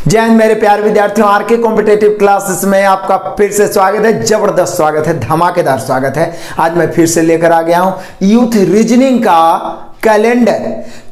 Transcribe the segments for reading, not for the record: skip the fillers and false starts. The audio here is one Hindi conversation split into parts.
जय हिंद मेरे प्यारे विद्यार्थियों, आरके कॉम्पिटेटिव क्लासेस में आपका फिर से स्वागत है। जबरदस्त स्वागत है, धमाकेदार स्वागत है। आज मैं फिर से लेकर आ गया हूं यूथ रीजनिंग का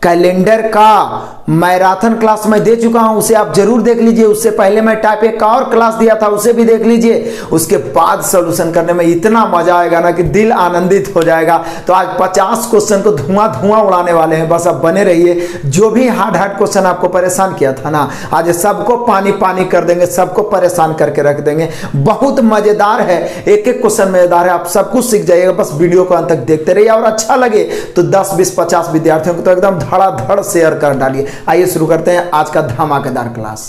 कैलेंडर का मैराथन क्लास मैं दे चुका हूं, उसे आप जरूर देख लीजिए। उससे पहले मैं टाइप एक का और क्लास दिया था, उसे भी देख लीजिए। उसके बाद सॉल्यूशन करने में इतना मजा आएगा ना कि दिल आनंदित हो जाएगा। तो आज 50 क्वेश्चन को धुआं उड़ाने वाले हैं, बस अब बने रहिए। जो भी हार्ड क्वेश्चन आपको परेशान किया था ना, आज सबको पानी पानी कर देंगे, सबको परेशान करके रख देंगे। बहुत मजेदार है, एक एक क्वेश्चन मजेदार है। आप सब कुछ सीख जाइएगा, बस वीडियो को अंत तक देखते रहिए। और अच्छा लगे तो 10 20 50 विद्यार्थियों को तो एकदम धड़ाधड़ शेयर कर डालिए। आइए शुरू करते हैं आज का धमाकेदार क्लास।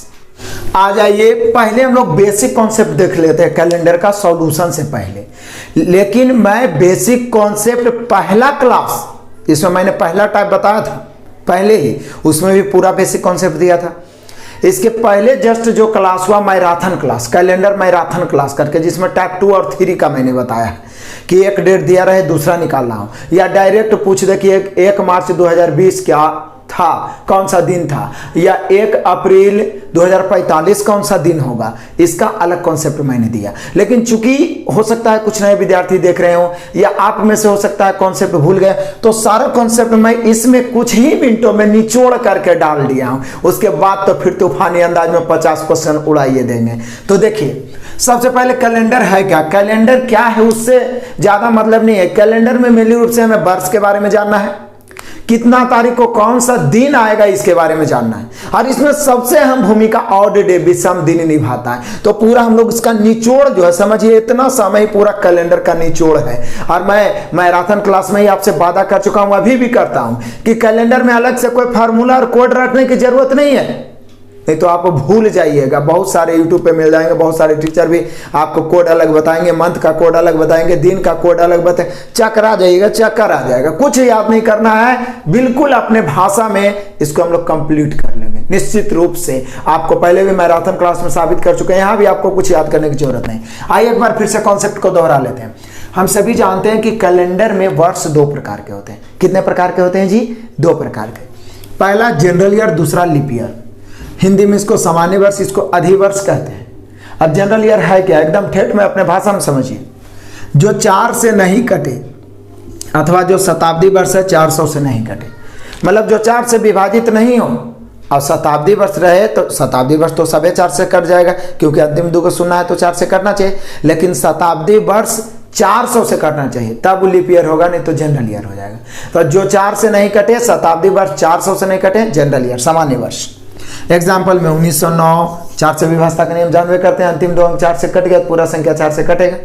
आ जाइए, पहले हम लोग बेसिक कॉन्सेप्ट देख लेते हैं कैलेंडर का सॉल्यूशन से पहले। लेकिन मैं बेसिक कॉन्सेप्ट पहला क्लास, इसमें मैंने पहला टाइप बताया था पहले ही, उसमें भी पूरा बेसिक कॉन्सेप्ट दिया था। इसके पहले जस्ट जो क्लास हुआ marathon class, calendar marathon class करके, जिसमें टाइप 2 और 3 का मैंने बताया कि एक डेट दिया रहे दूसरा निकालना हो, या डायरेक्ट पूछ दे कि 1 मार्च 2020 क्या था, कौन सा दिन था, या 1 अप्रैल 2045 कौन सा दिन होगा, इसका अलग कॉन्सेप्ट मैंने दिया। लेकिन चूंकि हो सकता है कुछ नए विद्यार्थी देख रहे हो, या आप में से हो सकता है कॉन्सेप्ट भूल गए, तो सारा कॉन्सेप्ट मैं इसमें कुछ ही मिनटों में निचोड़ करके डाल दिया हूं। उसके बाद तो फिर तूफानी अंदाज में 50 क्वेश्चन उड़ाइए देंगे। तो देखिए, सबसे पहले कैलेंडर है क्या, कैलेंडर क्या है उससे ज्यादा मतलब नहीं है। कैलेंडर में मेनली रूप से हमें वर्ष के बारे में जानना है, कितना तारीख को कौन सा दिन आएगा इसके बारे में जानना है, और इसमें सबसे अहम भूमिका ऑड डे विषम दिन निभाता है। तो पूरा हम लोग इसका निचोड़ जो है, समझिए इतना समय पूरा कैलेंडर का निचोड़ है। और मैं मैराथन क्लास में ही आपसे वादा कर चुका हूं, अभी भी करता हूं कि कैलेंडर में अलग से कोई फार्मूला और कोड रटने की जरूरत नहीं है, नहीं तो आप भूल जाइएगा। बहुत सारे यूट्यूब पे मिल जाएंगे, बहुत सारे टीचर भी आपको कोड अलग बताएंगे, मंथ का कोड अलग बताएंगे, दिन का कोड अलग बताएंगे, चक्कर आ जाइएगा, चक्कर आ जाएगा। कुछ याद नहीं करना है, बिल्कुल अपने भाषा में इसको हम लोग कंप्लीट कर लेंगे निश्चित रूप से। आपको पहले भी मैराथन क्लास में साबित कर चुके हैं, यहाँ भी आपको कुछ याद करने की जरूरत नहीं। आइए एक बार फिर से कॉन्सेप्ट को दोहरा लेते हैं। हम सभी जानते हैं कि कैलेंडर में वर्ष 2 प्रकार के होते हैं। कितने प्रकार के होते हैं जी? 2 प्रकार के। पहला जनरल ईयर, दूसरा लीप ईयर। हिंदी में इसको सामान्य वर्ष, इसको अधिवर्ष कहते हैं। अब जनरल ईयर है क्या, एकदम ठेठ में अपने भाषा में समझिए। जो 4 से नहीं कटे, अथवा जो शताब्दी वर्ष है 400 से नहीं कटे, मतलब जो 4 से विभाजित नहीं हो और शताब्दी वर्ष रहे, तो शताब्दी वर्ष तो सभी 4 से कट जाएगा, क्योंकि अंतिम 2 को सुनना है तो 4 से कटना चाहिए। लेकिन शताब्दी वर्ष 400 से कटना चाहिए, तब लीप ईयर होगा, नहीं तो जनरल ईयर हो जाएगा। तो जो 4 से नहीं कटे, शताब्दी वर्ष 400 से नहीं कटे, जनरल ईयर, सामान्य वर्ष। एग्जाम्पल में 1909, 4 से विभाजता का नियम जानवे करते हैं, अंतिम 2 अंक 4 से कट गया, पूरा संख्या 4 से कटेगा।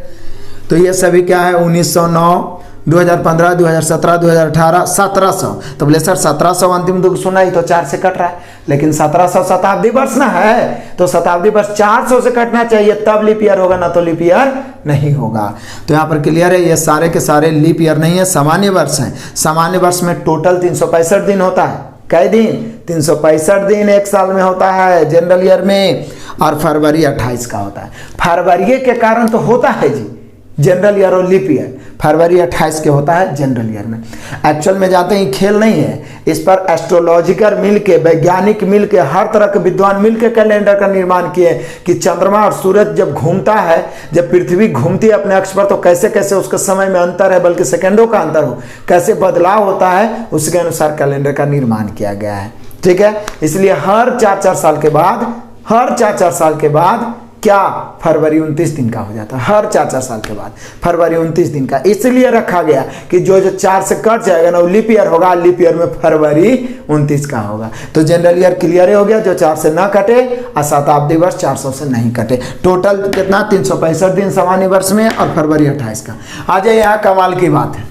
तो ये सभी क्या है, 1909, 2015, 2017, 2018, 1700। तो बोले सर 1700 अंतिम 2 सुना ही तो 4 से कट रहा है, लेकिन 1700 शताब्दी वर्ष ना है, तो शताब्दी वर्ष 400 से कटना चाहिए, तब लीप ईयर होगा, ना तो लीप ईयर नहीं होगा। तो यहाँ पर क्लियर है, ये सारे के सारे लीप ईयर नहीं है, सामान्य वर्ष है। सामान्य वर्ष में टोटल 365 दिन होता है। कई दिन? 365 दिन एक साल में होता है जनरल ईयर में, और फरवरी 28 का होता है। फरवरी के कारण तो होता है जी जनरल ईयर और लीप ईयर, फरवरी 28 के होता है जनरल ईयर में। एक्चुअल में जाते हैं, खेल नहीं है, इस पर एस्ट्रोलॉजिकर मिलके, वैज्ञानिक मिलके, हर तरह के विद्वान मिलके कैलेंडर का निर्माण किए कि चंद्रमा और सूरज जब घूमता है, जब पृथ्वी घूमती है अपने अक्ष पर, तो कैसे कैसे उसके समय में अंतर है, बल्कि सेकंडों का अंतर हो, कैसे बदलाव होता है, उसके अनुसार कैलेंडर का निर्माण किया गया है। ठीक है, इसलिए हर 4-4 साल के बाद, हर 4-4 साल के बाद क्या फरवरी 29 दिन का हो जाता है, हर 4-4 साल के बाद फरवरी 29 दिन का। इसलिए रखा गया कि जो 4 से कट जाएगा ना, वो लीप ईयर होगा, लीप ईयर में फरवरी 29 का होगा। तो जनरल ईयर क्लियर हो गया, जो 4 से ना कटे, और शताब्दी वर्ष 400 से नहीं कटे। टोटल कितना, 365 दिन सामान्य वर्ष में, और फरवरी 28 का। आ जाए, यहाँ कमाल की बात है,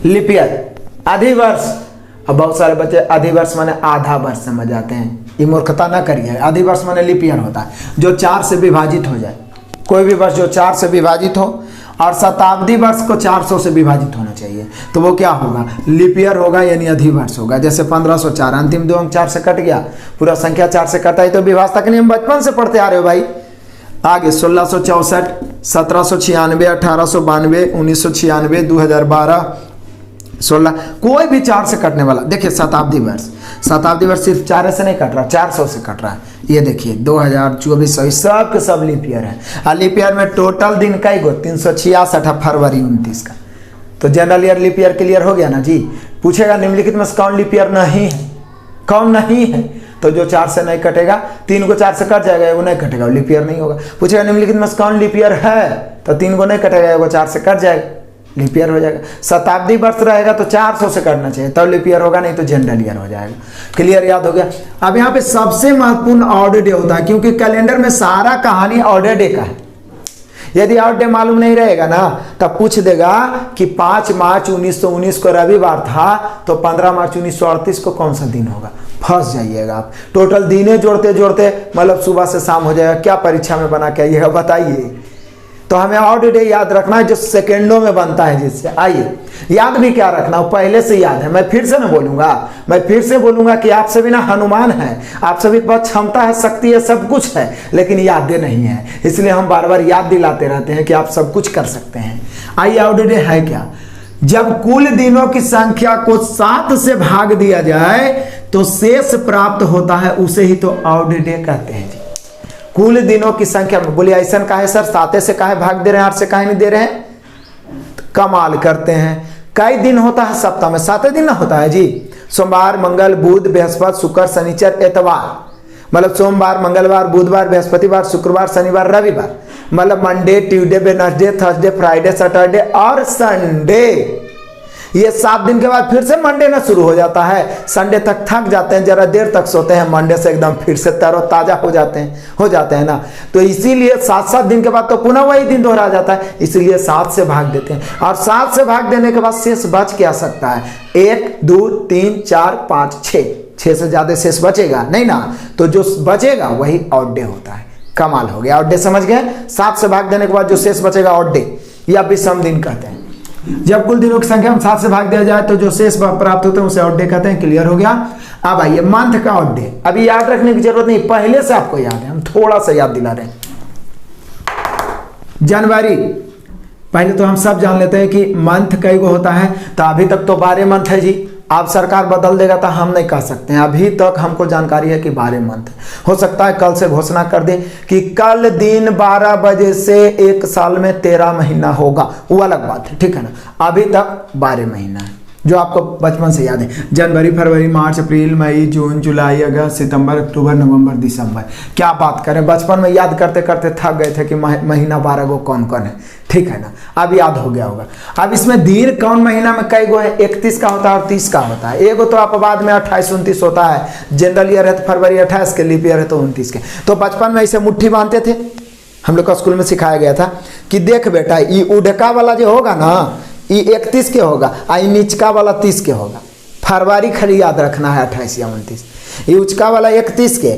लीप ईयर, अधिवर्ष। अब बहुत सारे बच्चे अधिवर्ष माने आधा वर्ष समझ जाते हैं, ये मूर्खता ना करिए। अधिवर्ष माने लीप ईयर होता है जो 4 से विभाजित हो जाए, कोई भी वर्ष जो 4 से विभाजित हो, और शताब्दी वर्ष को 400 से विभाजित होना चाहिए, तो वो क्या होगा, लीप ईयर होगा, यानी अधिवर्ष होगा। जैसे 1504, अंतिम 2 अंक 4 से कट गया, पूरा संख्या 4 से कटा है, तो विभाजता के नियम बचपन से पढ़ते आ रहे हो भाई। आगे 1664, 1796, 1892, 1996, 2012, 16, कोई भी 4 से कटने वाला। देखिए शताब्दी वर्ष सिर्फ 4 से नहीं कट रहा, 400 से कट रहा है। ये देखिए 2024 सब के सब लीप ईयर है। और लीप ईयर में टोटल दिन कई गो 366 फरवरी 29 का। तो general year leap year clear हो गया ना जी। पूछेगा निम्नलिखित में से कौन लीप ईयर नहीं है, कौन नहीं है, तो जो 4 से नहीं कटेगा, 3 को 4 से कट जाएगा, वो नहीं कटेगा, वो लीप ईयर नहीं होगा। पूछेगा निम्नलिखित में से कौन लीप ईयर है, तो 3 को नहीं कटेगा, वो 4 से कट जाएगा, लीप ईयर हो जाएगा। शताब्दी वर्ष रहेगा तो 400 से कटना चाहिए, तब लीप ईयर होगा, नहीं तो जनरल ईयर हो जाएगा। क्लियर, याद हो गया। अब यहाँ पे सबसे महत्वपूर्ण ऑड डे होता है, क्योंकि कैलेंडर में सारा कहानी ऑड डे का है। यदि ऑड डे मालूम नहीं रहेगा ना, तब पूछ देगा कि 5 मार्च 1919 को रविवार था, तो 15 मार्च 1938 को कौन सा दिन होगा, फंस जाइएगा आप। टोटल दिने जोड़ते जोड़ते मतलब सुबह से शाम हो जाएगा। क्या परीक्षा में बना के आइएगा बताइए। तो हमें ऑड डे याद रखना है जो सेकेंडों में बनता है, जिससे आइए याद भी क्या रखना हो, पहले से याद है। मैं फिर से ना बोलूंगा, मैं फिर से बोलूंगा कि आप सभी ना हनुमान है, आप सभी के पास क्षमता है, शक्ति है, सब कुछ है, लेकिन यादें नहीं है। इसलिए हम बार बार याद दिलाते रहते हैं कि आप सब कुछ कर सकते हैं। आइए, ऑड डे है क्या। जब कुल दिनों की संख्या को 7 से भाग दिया जाए तो शेष प्राप्त होता है, उसे ही तो ऑड डे कहते हैं जी। कुल दिनों की संख्या में बोलिए ऐसा का है सर, 7 से काहे भाग दे रहे हैं, 8 से काहे नहीं दे रहे हैं। कमाल करते हैं। कई दिन होता है सप्ताह में, 7 दिन ना होता है जी। सोमवार, मंगल, बुध, बृहस्पति, शुक्र, शनिचर, एतवार, मतलब सोमवार, मंगलवार, बुधवार, बृहस्पतिवार, शुक्रवार, शनिवार, रविवार, मतलब Monday, Tuesday, Wednesday, Thursday, Friday, Saturday और संडे। ये 7 दिन के बाद फिर से मंडे ना शुरू हो जाता है। संडे तक थक जाते हैं, जरा देर तक सोते हैं, मंडे से एकदम फिर से तरोताजा हो जाते हैं ना। तो इसीलिए 7 दिन के बाद तो पुनः वही दिन दोहरा जाता है, इसीलिए 7 से भाग देते हैं। और 7 से भाग देने के बाद शेष बच क्या सकता है, 1, 2, 3, 4, 5, 6 से ज्यादा शेष बचेगा नहीं ना। तो जो बचेगा वही ऑड डे होता है। कमाल हो गया, ऑड डे समझ गए। 7 से भाग देने के बाद जो शेष बचेगा ऑड डे, या विषम दिन कहते हैं। जब कुल दिनों की संख्या में 7 से भाग दिया जाए तो जो शेष प्राप्त होते हैं उसे ऑड डे कहते हैं। क्लियर हो गया। अब आइए मंथ का ऑड डे। अभी याद रखने की जरूरत नहीं, पहले से आपको याद है, हम थोड़ा सा याद दिला रहे हैं। जनवरी, पहले तो हम सब जान लेते हैं कि मंथ कई गो होता है। तो अभी तक तो 12 मंथ है जी। आप सरकार बदल देगा तो हम नहीं कह सकते हैं, अभी तक हमको जानकारी है कि 12 मंथ। हो सकता है कल से घोषणा कर दे कि कल दिन 12 बजे से 1 साल में 13 महीना होगा, वो अलग बात है, ठीक है ना। अभी तक 12 महीना है जो आपको बचपन से याद है। जनवरी, फरवरी, मार्च, अप्रैल, मई, जून, जुलाई, अगस्त, सितंबर, अक्टूबर, नवंबर, दिसंबर। क्या बात करें, बचपन में याद करते करते थक गए थे कि महीना 12 गो कौन कौन है, ठीक है ना। अब याद हो गया होगा। अब इसमें धीर कौन महीना में कई गो है, 31 का होता है और 30 का होता है। एगो तो अपवाद में 28, 29 होता है। जनरल ईयर है तो फरवरी 28 के, लीप ईयर है तो 29 के। तो बचपन में ऐसे मुट्ठी बांधते थे, हम लोग का स्कूल में सिखाया गया था कि देख बेटा ये उड़का वाला जो होगा ना, ये 31 के होगा, आई निचका वाला 30 के होगा। फरवरी खाली याद रखना है 28 या 29। ये उचका वाला 31 के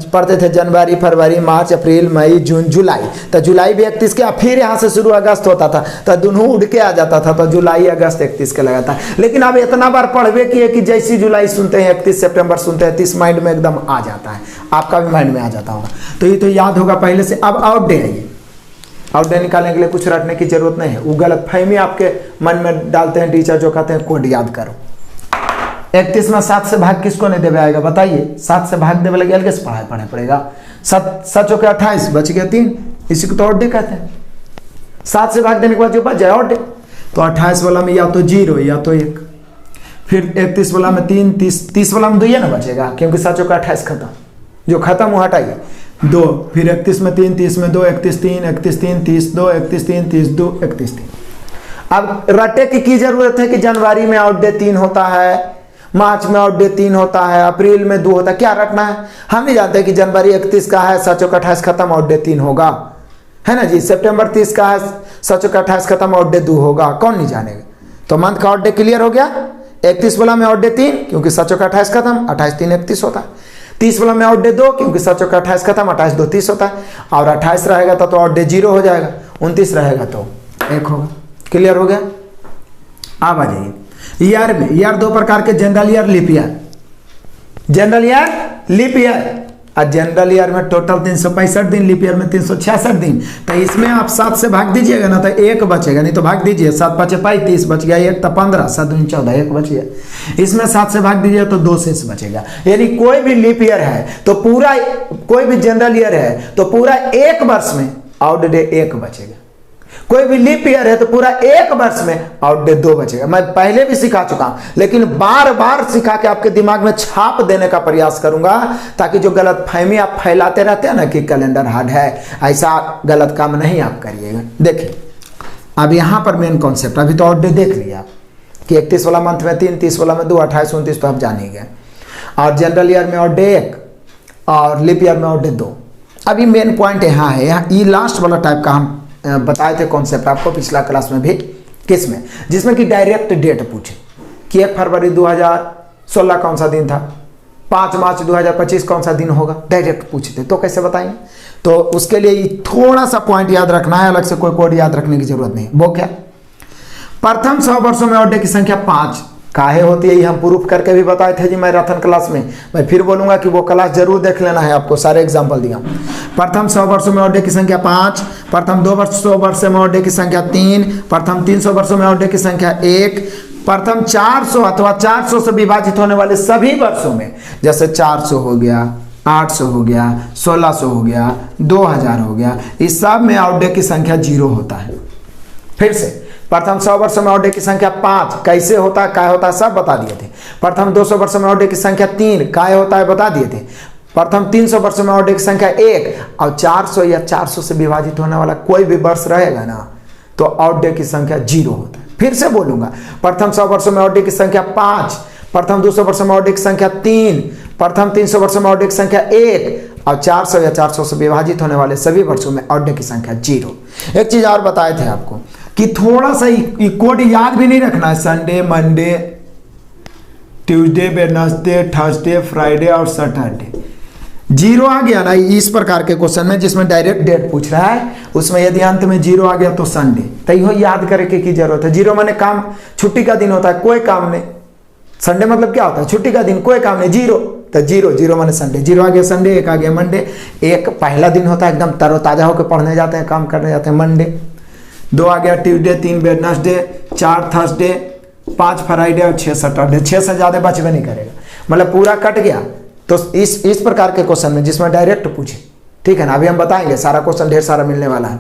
पढ़ते थे। जनवरी, फरवरी, मार्च, अप्रैल, मई, जून, जुलाई। तो जुलाई भी 31 के, फिर यहाँ से शुरू अगस्त होता था, तो दोनों उड़ के आ जाता था। तो जुलाई, अगस्त 31 के लगाता है। लेकिन अब इतना बार पढ़वे किए कि जैसी जुलाई सुनते हैं 31 सितंबर सुनते हैं 30 माइंड में एकदम आ जाता है। आपका भी माइंड में आ जाता होगा। तो ये तो याद होगा पहले से। अब आउट डे है। ये आउट डे निकालने के लिए कुछ रटने की जरूरत नहीं है। वो गलत फहमी आपके मन में डालते हैं टीचर, जो कहते हैं कोड याद करो। 31 में 7 से भाग किसको नहीं देवे आएगा बताइए। 7 से भाग देवे लगे अलग से पढ़ना पड़ेगा। 7 चौके 28, बच गया 3, इसी को तो ऑड डे कहते हैं। 7 से भाग देने के बाद जो बच जाए ऑड डे। तो 28 वाला में या तो 0 या तो 1, फिर 31 वाला में 3, 30 वाला में 2 ना बचेगा, क्योंकि 7 चौके 28 खत्म, जो खत्म वो हटाइए 2, फिर 31 में 3, 30 में 2, 31 3, 31 3, 30 2, 31 3, 30 2, 31 3। अब रटे की जरूरत है कि जनवरी में ऑड डे 3 होता है, मार्च में ऑड डे 3 होता है, अप्रैल में 2 होता है। क्या रखना है, हम नहीं जानते कि जनवरी 31 का है, 7 चौके 28 खत्म, ऑड डे 3 होगा, है ना जी। सितंबर 30 का है, 7 चौके 28 खत्म, ऑड डे 2 होगा, कौन नहीं जानेगा। तो मंथ का ऑड डे क्लियर हो गया। 31 वाला में ऑड डे 3, क्योंकि 7 चौके 28 खत्म, 28 3 31 होता है। 30 वाला में ऑड डे 2, क्योंकि 7 चौके 28 खत्म, 28 2 30 होता है। और 28 रहेगा तो ऑड डे 0 हो जाएगा, 29 रहेगा तो 1 होगा। क्लियर हो गया। अब आ जाइए ईयर में। ईयर 2 प्रकार के, general year, leap year. General year, leap year. और जनरल ईयर में टोटल 365 दिन, लीप ईयर में 366 दिन। तो इसमें आप 7 से भाग दीजिएगा ना तो 1 बचेगा, नहीं तो भाग दीजिए 7 5 30 बच गया, 1 तो 15, 7 दूनी 14, 1 बच गया। इसमें 7 से भाग दीजिए तो 2 शेष बचेगा। यानी कोई भी लीप ईयर है तो पूरा, कोई भी जनरल ईयर है तो पूरा 1 वर्ष में आउट डे 1 बचेगा। कोई भी लीप ईयर है तो पूरा 1 वर्ष में आउट डे 2 बचेगा। मैं पहले भी सिखा चुका हूं, लेकिन बार बार सिखा के आपके दिमाग में छाप देने का प्रयास करूंगा, ताकि जो गलत फहमी आप फैलाते रहते हैं ना कि कैलेंडर हार्ड है, ऐसा गलत काम नहीं आप करिएगा। देखिए अब यहां पर मेन कॉन्सेप्ट, अभी तो आउट डे देख लिया आप कि 31 वाला मंथ में 3, 30 वाला में 2, 28, 29 तो आप जान ही गए, और जनरल ईयर में आउट डे 1 और लीप ईयर में आउट डे 2। अभी मेन पॉइंट यहाँ है, यहाँ ये लास्ट वाला टाइप का हम बताए थे कॉन्सेप्ट आपको पिछला क्लास में भी, किसमें, जिसमें कि डायरेक्ट डेट पूछे कि 1 फरवरी 2016 कौन सा दिन था, 5 मार्च 2025 कौन सा दिन होगा, डायरेक्ट पूछते तो कैसे बताएंगे। तो उसके लिए थोड़ा सा पॉइंट याद रखना है, अलग से कोई कोड याद रखने की जरूरत नहीं। वो क्या, प्रथम 100 वर्षों में आउट डे की संख्या 5 काहे होती है, ये हम प्रूफ करके भी बताए थे जी मैराथन क्लास में। मैं फिर बोलूंगा कि वो क्लास जरूर देख लेना है, आपको सारे एग्जांपल दिया। प्रथम 100 वर्षों में आउट डे की संख्या 5, प्रथम 200 वर्षों में आउट डे की संख्या 3, प्रथम 300 वर्षों में आउट डे की संख्या 1, प्रथम 400 अथवा 400 से विभाजित होने वाले सभी वर्षों में, जैसे 400 हो गया, 800 हो गया, 1600 हो गया, 2000 हो गया, इस सब में आउट डे की संख्या 0 होता है। फिर से प्रथम 100 वर्षों में आउट डे की संख्या 5 कैसे होता है, क्या होता है, सब बता दिए थे। प्रथम 200 वर्षों में आउट डे की संख्या 3 क्या होता है, बता दिए थे। प्रथम 300 वर्षों में आउट डे की संख्या 1, और 400 या 400 से विभाजित होने वाला कोई भी वर्ष रहेगा ना तो आउट डे की संख्या 0 होता है। फिर से बोलूंगा, प्रथम 100 वर्षों में आउट डे की संख्या 5, प्रथम 200 वर्षों में आउट डे की संख्या 3, प्रथम 300 वर्षों में आउट डे की संख्या 1, और 400 या 400 से विभाजित होने वाले सभी वर्षों में आउट डे की संख्या 0। एक चीज और बताए थे आपको कि थोड़ा सा कोड याद भी नहीं रखना है, Sunday, Monday, Tuesday, Wednesday, Thursday, Friday और सैटरडे। 0 आ गया ना इस प्रकार के क्वेश्चन में जिसमें डायरेक्ट डेट पूछ रहा है, उसमें यदि अंत में 0 आ गया तो संडे, तो यह याद करके की जरूरत है। 0 माने काम, छुट्टी का दिन होता है, कोई काम नहीं। संडे मतलब क्या होता है, छुट्टी का दिन, कोई काम नहीं, 0 तो 0 माने संडे। 0 आ गया संडे, 1 आ गया मंडे। 1 पहला दिन होता है, एकदम तरोताजा होकर पढ़ने जाते हैं, काम करने जाते हैं, मंडे। 2 आ गया ट्यूसडे, 3 वेडनेसडे, 4 थर्सडे, 5 फ्राइडे और 6 सैटरडे। 6 से ज्यादा बचबे नहीं करेगा, मतलब पूरा कट गया। तो इस प्रकार के क्वेश्चन में जिसमें डायरेक्ट पूछे, ठीक है ना, अभी हम बताएंगे, सारा क्वेश्चन ढेर सारा मिलने वाला है।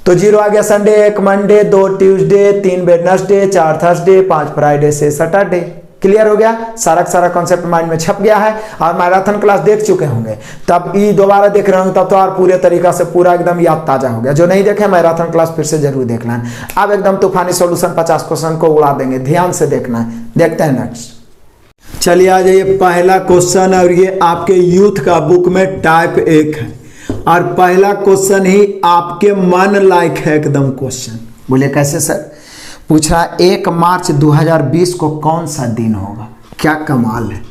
तो 0 आ गया Sunday, 1 Monday, 2 Tuesday, 3 Wednesday, 4 Thursday, 5 Friday से सैटरडे। क्लियर हो गया, सारा सारा कॉन्सेप्ट माइंड में छप गया है। और मैराथन क्लास देख चुके होंगे, तब ये दोबारा देख रहे होंगे तब तो और पूरे तरीका से पूरा एकदम याद ताजा हो गया। जो नहीं देखे मैराथन क्लास फिर से जरूर देख लें। अब एकदम तूफानी सॉल्यूशन 50 क्वेश्चन को उड़ा देंगे, ध्यान से देखना है। देखते हैं नेक्स्ट, चलिए आ जाइए पहला क्वेश्चन, और ये आपके यूथ का बुक में टाइप 1 है, और पहला क्वेश्चन ही आपके मन लायक है एकदम क्वेश्चन। बोले कैसे सर, पूछ रहा 1 मार्च 2020 को कौन सा दिन होगा। क्या कमाल है,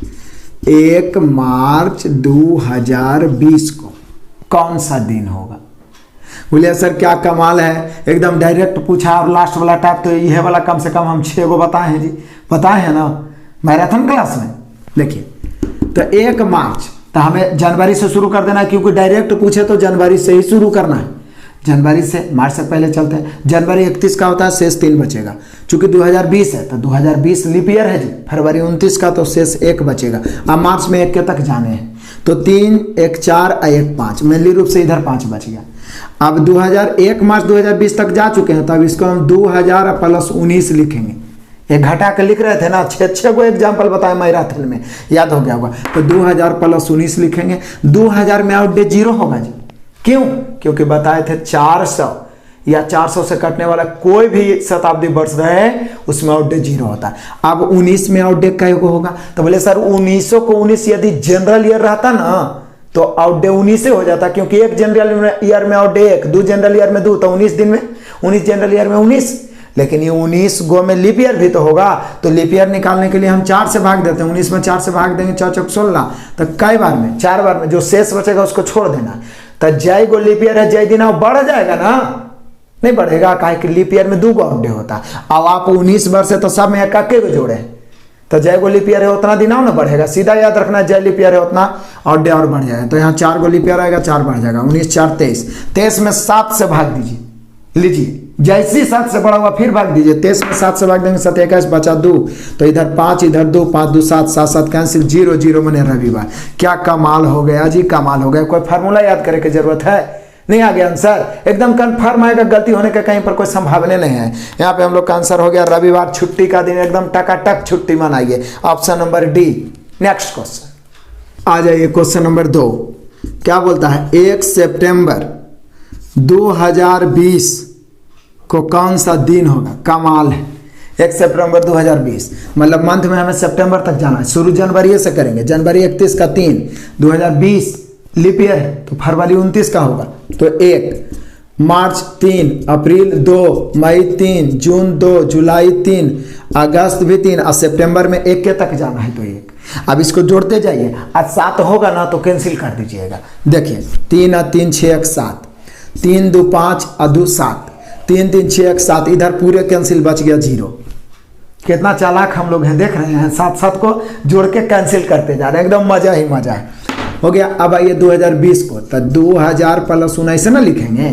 1 मार्च 2020 को कौन सा दिन होगा। बोलिए सर क्या कमाल है, एकदम डायरेक्ट पूछा, और लास्ट वाला टाइप तो यह वाला कम से कम हम 6 गो बताए हैं जी, बताए हैं ना मैराथन क्लास में। देखिए तो 1 मार्च, तो हमें जनवरी से शुरू कर देना है, क्योंकि डायरेक्ट पूछे तो जनवरी से ही शुरू करना है। जनवरी से, मार्च से पहले चलते हैं। जनवरी 31 का होता है, शेष 3 बचेगा। चूंकि 2020 है तो 2020 लीप ईयर है जी। फरवरी 29 का तो शेष 1 बचेगा। अब मार्च में 1 के तक जाने हैं, तो 3, 1 4 और 1 5, मेनली रूप से इधर 5 बच गया। अब 1 मार्च 2020 तक जा चुके हैं, तो अब इसको हम 2000 प्लस 19 लिखेंगे। एक घटा के लिख रहे थे ना, 6 को एग्जाम्पल बताए मैराथन में, याद हो गया होगा। तो 2000 प्लस 19 लिखेंगे। 2000 में आउट डे 0 होगा जी। क्यों, क्योंकि बताए थे 400 या 400 से कटने वाला कोई भी शताब्दी वर्ष रहे उसमें आउट डे 0 होता है। अब 19 में आउट डे क्या होगा, तो बोले सर 1900 को 19 यदि जनरल ईयर रहता ना तो आउट डे 19 से हो जाता, क्योंकि 1 जनरल ईयर में आउट डे 1, 2 जनरल ईयर में 2, तो 19 दिन में 19 जनरल ईयर में 19। लेकिन ये 19 गो में लीप ईयर भी तो होगा, तो लीप ईयर निकालने के लिए हम 4 से भाग देते हैं। 19 में 4 से भाग देंगे, 4 चौक 16, तो कई बार में 4 बार में जो शेष बचेगा उसको छोड़ देना। तो जय गो लीप ईयर है, जय दिन बढ़ जाएगा ना, नहीं बढ़ेगा, काहे कि लीप ईयर में 2 गो आउट डे होता है। अब आप 19 वर्ष है तो सब में एक के जोड़े, तो जय गो लीप ईयर है उतना दिन ना बढ़ेगा, सीधा याद रखना जय लीप ईयर है उतना और डे और बढ़ जाएगा। तो यहाँ 4 गो लीप ईयर आएगा, 4 बढ़ जाएगा, 19 4 23, 23 में 7 से भाग दीजिए, लीजिए जैसे 7 से बड़ा हुआ फिर भाग दीजिए, 23 में 7 से भाग देंगे 7 21 बचा 2, तो इधर 5 इधर 2, 5 2 7, 7 7 कैंसिल, 0 0 मने रविवार। क्या कमाल हो गया जी, कमाल हो गया। कोई फार्मूला याद करे की जरूरत है? नहीं आ गया आंसर, एकदम कन्फर्म आएगा, गलती होने का कहीं पर कोई संभावना नहीं है। यहाँ पे हम लोग का आंसर हो गया रविवार, छुट्टी का दिन, एकदम टकाटक छुट्टी मनाइए। Option number D. Next question आ जाइए, क्वेश्चन नंबर 2 क्या बोलता है, 1 सितंबर 2020 को कौन सा दिन होगा? कमाल है, 1 सितंबर 2020 मतलब मंथ में हमें सितंबर तक जाना है, शुरू जनवरी से करेंगे, जनवरी 31 का 3, 2020 लीप ईयर है तो फरवरी 29 का होगा, तो 1 मार्च 3, अप्रैल 2, मई 3, जून 2, जुलाई 3, अगस्त भी 3 और सितंबर में 1 के तक जाना है तो 1। अब इसको जोड़ते जाइए, आज 7 होगा ना तो कैंसिल कर दीजिएगा। देखिए 3 और 3 6 1 7, 3 2 5 और 2 7, 3 3 6 1 7, इधर पूरे कैंसिल, बच गया 0। कितना चालाक हम लोग हैं, देख रहे हैं, 7 7 को जोड़ के कैंसिल करते जा रहे हैं, एकदम मजा ही मजा है। हो गया। अब आइए 2020 को, तो 2000 प्लस 19 ना लिखेंगे,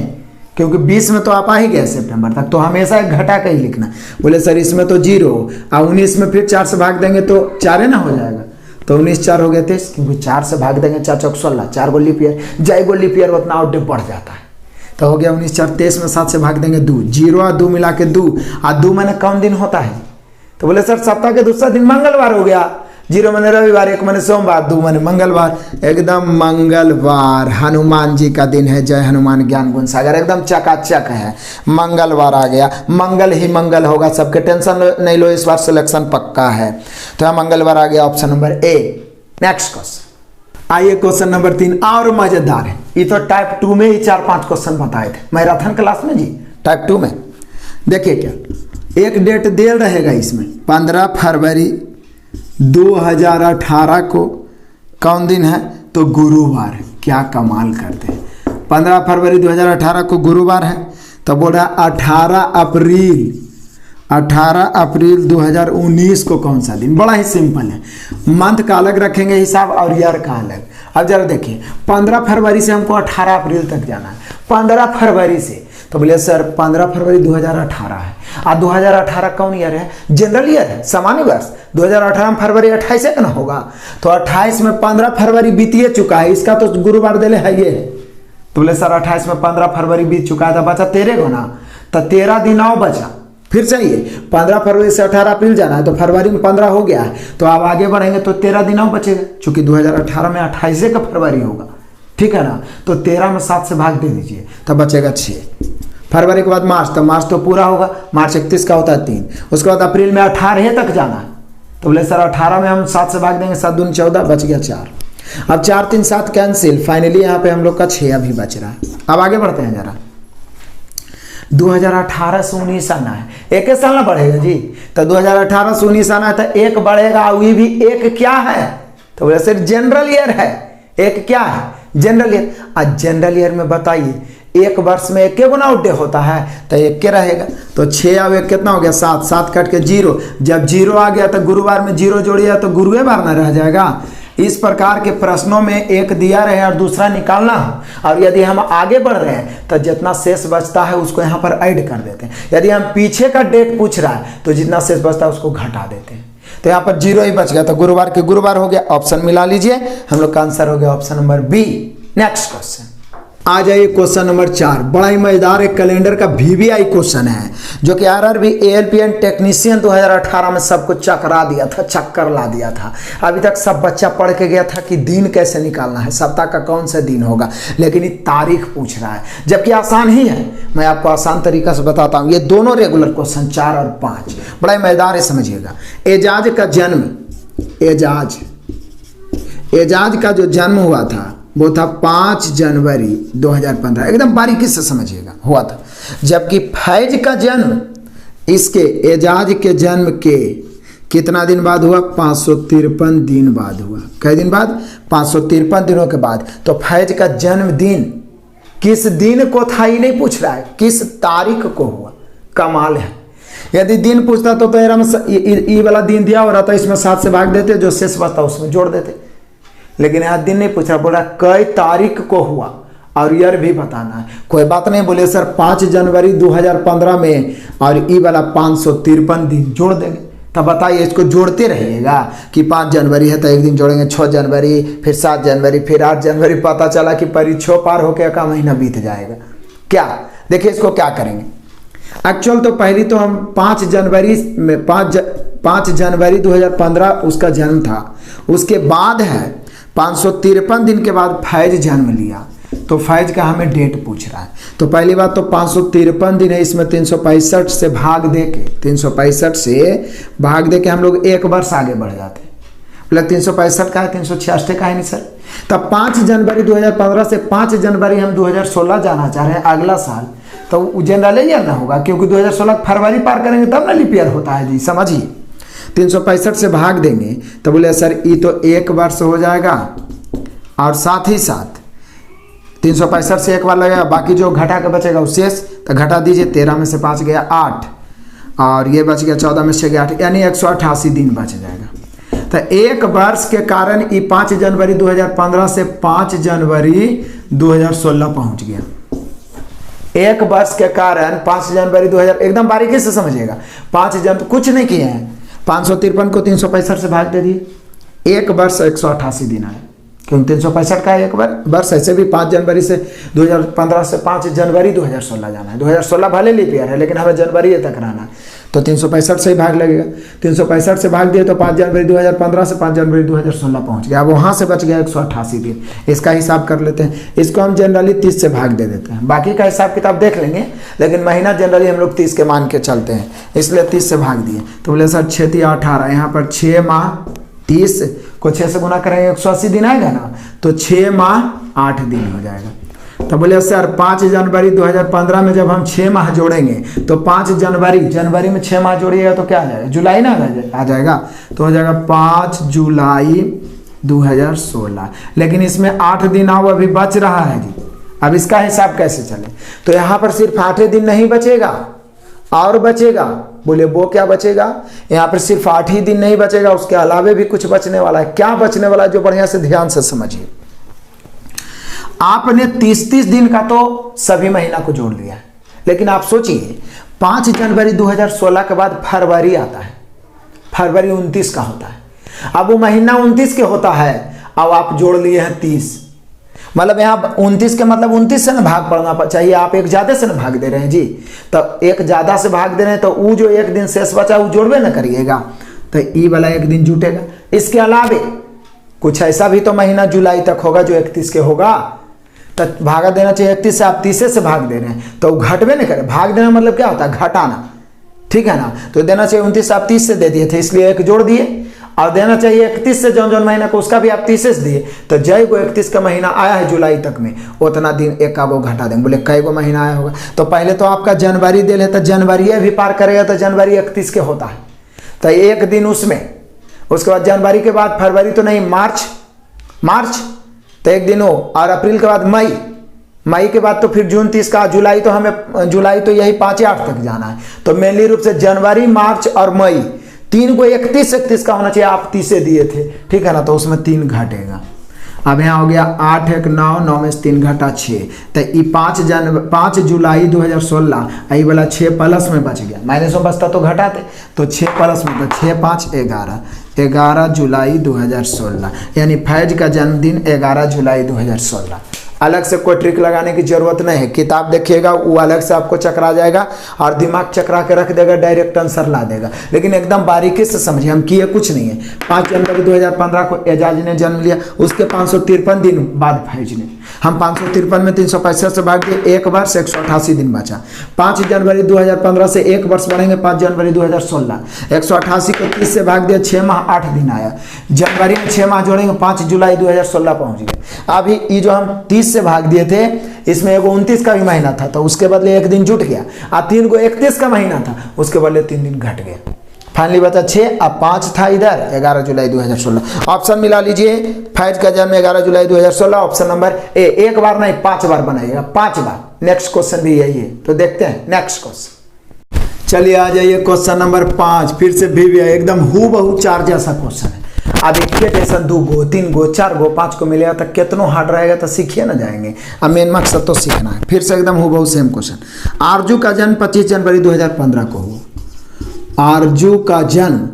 क्योंकि 20 में तो आप आ ही गए सितंबर तक, तो हमेशा एक घटा के ही लिखना। बोले सर इसमें तो 0 और 19 में फिर 4 से भाग देंगे तो 4 ना हो जाएगा, तो 19 4 हो गए 23, क्योंकि 4 से भाग देंगे 4 चौक 16, 4 गो लीप ईयर, जय गो लीप ईयर उतना आउट बढ़ जाता है। तो हो गया 19 4 23 में 7 से भाग देंगे 2, 0 और 2 मिला के 2, और 2 मैंने कौन दिन होता है? तो बोले सर सप्ताह के दूसरा दिन मंगलवार हो गया, 0 मैंने रविवार, 1 मैंने सोमवार, 2 मैंने मंगलवार, एकदम मंगलवार हनुमान जी का दिन है, जय हनुमान ज्ञान गुण सागर, एकदम चकाचक है, मंगलवार आ गया, मंगल ही मंगल होगा, सबके टेंशन नहीं लो, इस बार सिलेक्शन पक्का है। तो यहाँ मंगलवार आ गया, option number A. Next question आइए, क्वेश्चन नंबर 3 और मजेदार है, ये तो टाइप 2 में ही 4-5 क्वेश्चन बताए थे मैराथन क्लास में जी, टाइप 2 में। देखिए क्या एक डेट दे रहेगा इसमें, 15 फरवरी 2018 को कौन दिन है? तो गुरुवार। क्या कमाल करते हैं, 15 फरवरी 2018 को गुरुवार है। तो बोल रहा 18 अप्रैल 2019 को कौन सा दिन? बड़ा ही सिंपल है, मंथ का अलग रखेंगे हिसाब और ईयर का अलग। अब जरा देखिए 15 फरवरी से हमको 18 अप्रैल तक जाना है, 15 फरवरी से, तो बोले सर 15 फरवरी 2018 है, और 2018 कौन ईयर है? जनरल ईयर है, सामान्य वर्ष। 2018 में फरवरी 28 एक ना होगा, तो 28 में 15 फरवरी बीतिए चुका है, इसका तो गुरुवार दिले है ये। तो बोले सर 28 में 15 फरवरी बीत चुका है, तो बचा 13 को ना, तो 13 दिन और बचा। फिर चाहिए 15 फरवरी से 18 अप्रैल जाना है, तो फरवरी में 15 हो गया है, तो अब आगे बढ़ेंगे तो 13 दिन और बचेगा, चूंकि 2018 में 28 का फरवरी होगा, ठीक है ना। तो 13 में 7 से भाग दे दीजिए, तब बचेगा 6। फरवरी के बाद मार्च, तो मार्च तो पूरा होगा, मार्च 31 का होता है 3। उसके बाद अप्रैल में 18 तक जाना है, तो बोले सर 18 में हम 7 से भाग देंगे, 7 दूनी 14, बच गया 4। अब 4 3 7 कैंसिल, फाइनली यहाँ पे हम लोग का 6 अभी बच रहा है। अब आगे बढ़ते हैं जरा, 2018 से 19 आना है, एक साल ना बढ़ेगा जी, तो 2018 से 19 आना है, तो एक बढ़ेगा, वो भी एक क्या है? तो बोले सर जनरल ईयर है। एक क्या है? General year. आज जनरल ईयर में बताइए एक वर्ष में 1 गुना डे होता है, तो 1 के रहेगा, तो 6 और 1 कितना हो गया? 7, 7 कट के 0, जब 0 आ गया तो गुरुवार में 0 जोड़िए तो गुरुवार ना रह जाएगा। इस प्रकार के प्रश्नों में एक दिया रहे और दूसरा निकालना हो, और यदि हम आगे बढ़ रहे हैं तो जितना शेष बचता है उसको यहाँ पर ऐड कर देते हैं। यदि हम पीछे का डेट पूछ रहा है तो जितना शेष बचता है उसको घटा देते हैं, तो यहाँ पर 0 ही बच गया, तो गुरुवार के गुरुवार हो गया। ऑप्शन मिला लीजिए, हम लोग का आंसर हो गया option number B. Next question आ जाइए, क्वेश्चन नंबर 4, बड़ा ही मजेदार एक कैलेंडर का VVI क्वेश्चन है, जो कि RRB ALPN टेक्नीशियन 2018 में सबको चकरा दिया था, चक्कर ला दिया था। अभी तक सब बच्चा पढ़ के गया था कि दिन कैसे निकालना है, सप्ताह का कौन सा दिन होगा, लेकिन ये तारीख पूछ रहा है, जबकि आसान ही है। मैं आपको आसान तरीका से बताता हूँ, ये दोनों रेगुलर क्वेश्चन 4 और 5 बड़ा ही मजेदार है, समझिएगा। एजाज का जन्म, एजाज का जो जन्म हुआ था वो था 5 जनवरी 2015, एकदम बारीकी से समझिएगा, हुआ था। जबकि फैज का जन्म इसके एजाज के जन्म के कितना दिन बाद हुआ? 553 दिन बाद हुआ। कई दिन बाद? 553 दिनों के बाद। तो फैज का जन्मदिन किस दिन को था ये नहीं पूछ रहा है, किस तारीख को हुआ। कमाल है, यदि दिन पूछता तो तेरह में ई वाला दिन दिया हो रहा था, इसमें 7 से भाग देते, जो शेष बचता उसमें जोड़ देते। लेकिन यहाँ दिन नहीं पूछ रहा, बोला कई तारीख को हुआ और ईयर भी बताना है। कोई बात नहीं, बोले सर 5 जनवरी 2015 में और ई वाला 553 दिन जोड़ देंगे। तब बताइए, इसको जोड़ते रहिएगा कि 5 जनवरी है तो एक दिन जोड़ेंगे, 6 जनवरी, फिर 7 जनवरी, फिर 8 जनवरी, पता चला कि परीक्षा पार होकर का महीना बीत जाएगा। क्या देखिए इसको क्या करेंगे। एक्चुअल तो पहली तो हम 5 जनवरी में 5 जनवरी 2015 उसका जन्म था। उसके बाद है 553 दिन के बाद फैज जन्म लिया, तो फैज का हमें डेट पूछ रहा है। तो पहली बात तो 553 दिन है, इसमें 365 से भाग दे के 365 से भाग दे के हम लोग एक वर्ष आगे बढ़ जाते हैं। बोले 365 का है, 366 का है नहीं सर। तब 5 जनवरी 2015 से 5 जनवरी हम 2016 जाना चाह रहे हैं अगला साल, तो जनरल ईयर ना होगा, क्योंकि 2016 फरवरी पार करेंगे तब ना लीप ईयर होता है जी, समझिए। 365 से भाग देंगे तो बोले सर ये तो एक वर्ष हो जाएगा, और साथ ही साथ 365 से एक बार लगेगा, बाकी जो घटा के बचेगा उस शेष, तो घटा दीजिए, 13 में से 5 गया 8, और ये बच गया 14 में से गया 8, यानी 188 दिन बच जाएगा। तो एक वर्ष के कारण ये 5 जनवरी 2015 से 5 जनवरी 2016 पहुंच गया। एक वर्ष के कारण 5 जनवरी 2000, एकदम बारीकी से समझिएगा। 5 जनवरी कुछ नहीं किए हैं, 553 को 365 से भाग दे दिए, एक वर्ष 188 दिन आया, क्योंकि 365 का एक वर्ष। ऐसे भी 5 जनवरी से 2015 से 5 जनवरी 2016 जाना है। 2016 भले लीप ईयर है, लेकिन हमें जनवरी तक रहना है, तो 365 से ही भाग लगेगा। 365 से भाग दिए तो 5 जनवरी 2015 से 5 जनवरी 2016 पहुंच गया। अब वहाँ से बच गया 188 दिन। इसका हिसाब कर लेते हैं, इसको हम जनरली 30 से भाग दे देते हैं, बाकी का हिसाब किताब देख लेंगे, लेकिन महीना जनरली हम लोग 30 के मान के चलते हैं, इसलिए 30 से भाग दिए। तो बोले सर 6 18, यहाँ पर 6 माह 30 को 6 से गुना करेंगे 180 दिन आएगा ना, तो 6 माह 8 दिन हो जाएगा। तो बोले सर 5 जनवरी 2015 में जब हम 6 माह जोड़ेंगे तो 5 जनवरी में 6 माह जोड़िएगा तो क्या आ जाएगा, जुलाई ना आ जाएगा, तो हो जाएगा 5 जुलाई 2016। लेकिन इसमें 8 दिन आओ अभी बच रहा है जी। अब इसका हिसाब कैसे चले, तो यहाँ पर सिर्फ 8 दिन नहीं बचेगा और बचेगा। बोले वो क्या बचेगा, यहाँ पर सिर्फ 8 ही दिन नहीं बचेगा, उसके अलावे भी कुछ बचने वाला है। क्या बचने वाला है, जो बढ़िया से ध्यान से समझिए। आपने 30 दिन का तो सभी महीना को जोड़ लिया है, लेकिन आप सोचिए 5 जनवरी 2016 के बाद फरवरी आता है, फरवरी 29 का होता है। अब वो महीना 29 के होता है, अब आप जोड़ लिए हैं 30, मतलब यहाँ 29 के मतलब 29 से ना भाग पड़ना चाहिए, आप एक ज्यादा से ना भाग दे रहे हैं जी, तो एक ज्यादा से भाग दे रहे हैं, तो वो जो एक दिन शेष बचा वो जोड़वे ना करिएगा, तो ई वाला एक दिन जुटेगा। इसके अलावे कुछ ऐसा भी तो महीना जुलाई तक होगा जो 31 के होगा, तो भागा देना चाहिए 31 से, आप 30 से भाग दे रहे हैं तो घटवे नहीं करे। भाग देना मतलब क्या होता है, घटाना, ठीक है ना। तो देना चाहिए 29 से, आप 30 से दे दिए थे इसलिए एक जोड़ दिए, और देना चाहिए 31 से जौन महीना को उसका भी आप 30 से दिए, तो जय को 31 का महीना आया है जुलाई तक में, उतना दिन एक का वो घटा देंगे। बोले कई गो महीना आया होगा, तो पहले तो आपका जनवरी दे ले, तो जनवरी भी पार करेगा तो जनवरी 31 के होता है, तो एक दिन उसमें, उसके बाद जनवरी के बाद फरवरी तो नहीं, मार्च तो एक दिन हो, और अप्रैल के बाद मई के बाद तो फिर जून 30 का, जुलाई तो यही 5-8 तक जाना है। तो मेनली रूप से जनवरी, मार्च और मई, 3 को 31 का होना चाहिए, आप 30 से दिए थे, ठीक है ना, तो उसमें 3 घटेगा। अब यहाँ हो गया 8 1 9, 9 में से 3 घटा 6, तो ये 5 जुलाई 2016, यही वाला 6 प्लस में बच गया, माइनस में बचता तो घटाते, तो 6 प्लस में, तो 6 5 11 जुलाई 2016, यानी फैज का जन्मदिन 11 जुलाई 2016। अलग से कोई ट्रिक लगाने की जरूरत नहीं है, किताब देखिएगा वो अलग से आपको चकरा जाएगा और दिमाग चकरा के रख देगा, डायरेक्ट आंसर ला देगा। लेकिन एकदम बारीकी से समझिए, हम किए कुछ नहीं है। 5 जनवरी 2015 को एजाज ने जन्म लिया, उसके 553 दिन बाद फैज ने, हम 553 में 365 से भाग दिए, एक वर्ष 188 दिन बचा। 5 जनवरी 2015 से एक वर्ष बढ़ेंगे 5 जनवरी 2016, 188 को 30 से भाग दिया, 6 माह 8 दिन आया। जनवरी में 6 माह जोड़ेंगे 5 जुलाई 2016 पहुंच गए। अभी ये जो हम 30 से भाग दिए थे, इसमें एगो 29 का भी महीना था, तो उसके बदले एक दिन जुट गया, और 3 को 31 का महीना था, उसके बदले 3 दिन घट गया। फाइनली बचा 6, अब 5 था इधर, 11 जुलाई 2016। ऑप्शन मिला लीजिए, फैज का जन्म 11 जुलाई 2016, ऑप्शन नंबर ए। एक बार नहीं 5 बार बनाइएगा, 5 बार। नेक्स्ट क्वेश्चन भी यही है, तो देखते हैं नेक्स्ट क्वेश्चन। चलिए आ जाइए क्वेश्चन नंबर 5, फिर से भी एकदम हूबहू 4 जैसा क्वेश्चन है। अब एक जैसा 2 गो 3 गो 4 गो 5 को मिलेगा तो कितनों हार्ड रहेगा तो सीखिए ना जाएंगे। अब मेन मकसद तो सीखना है। फिर से एकदम हूबहू सेम क्वेश्चन। आरजू का जन्म 25 जनवरी 2015 को हुआ। आरजू का जन्म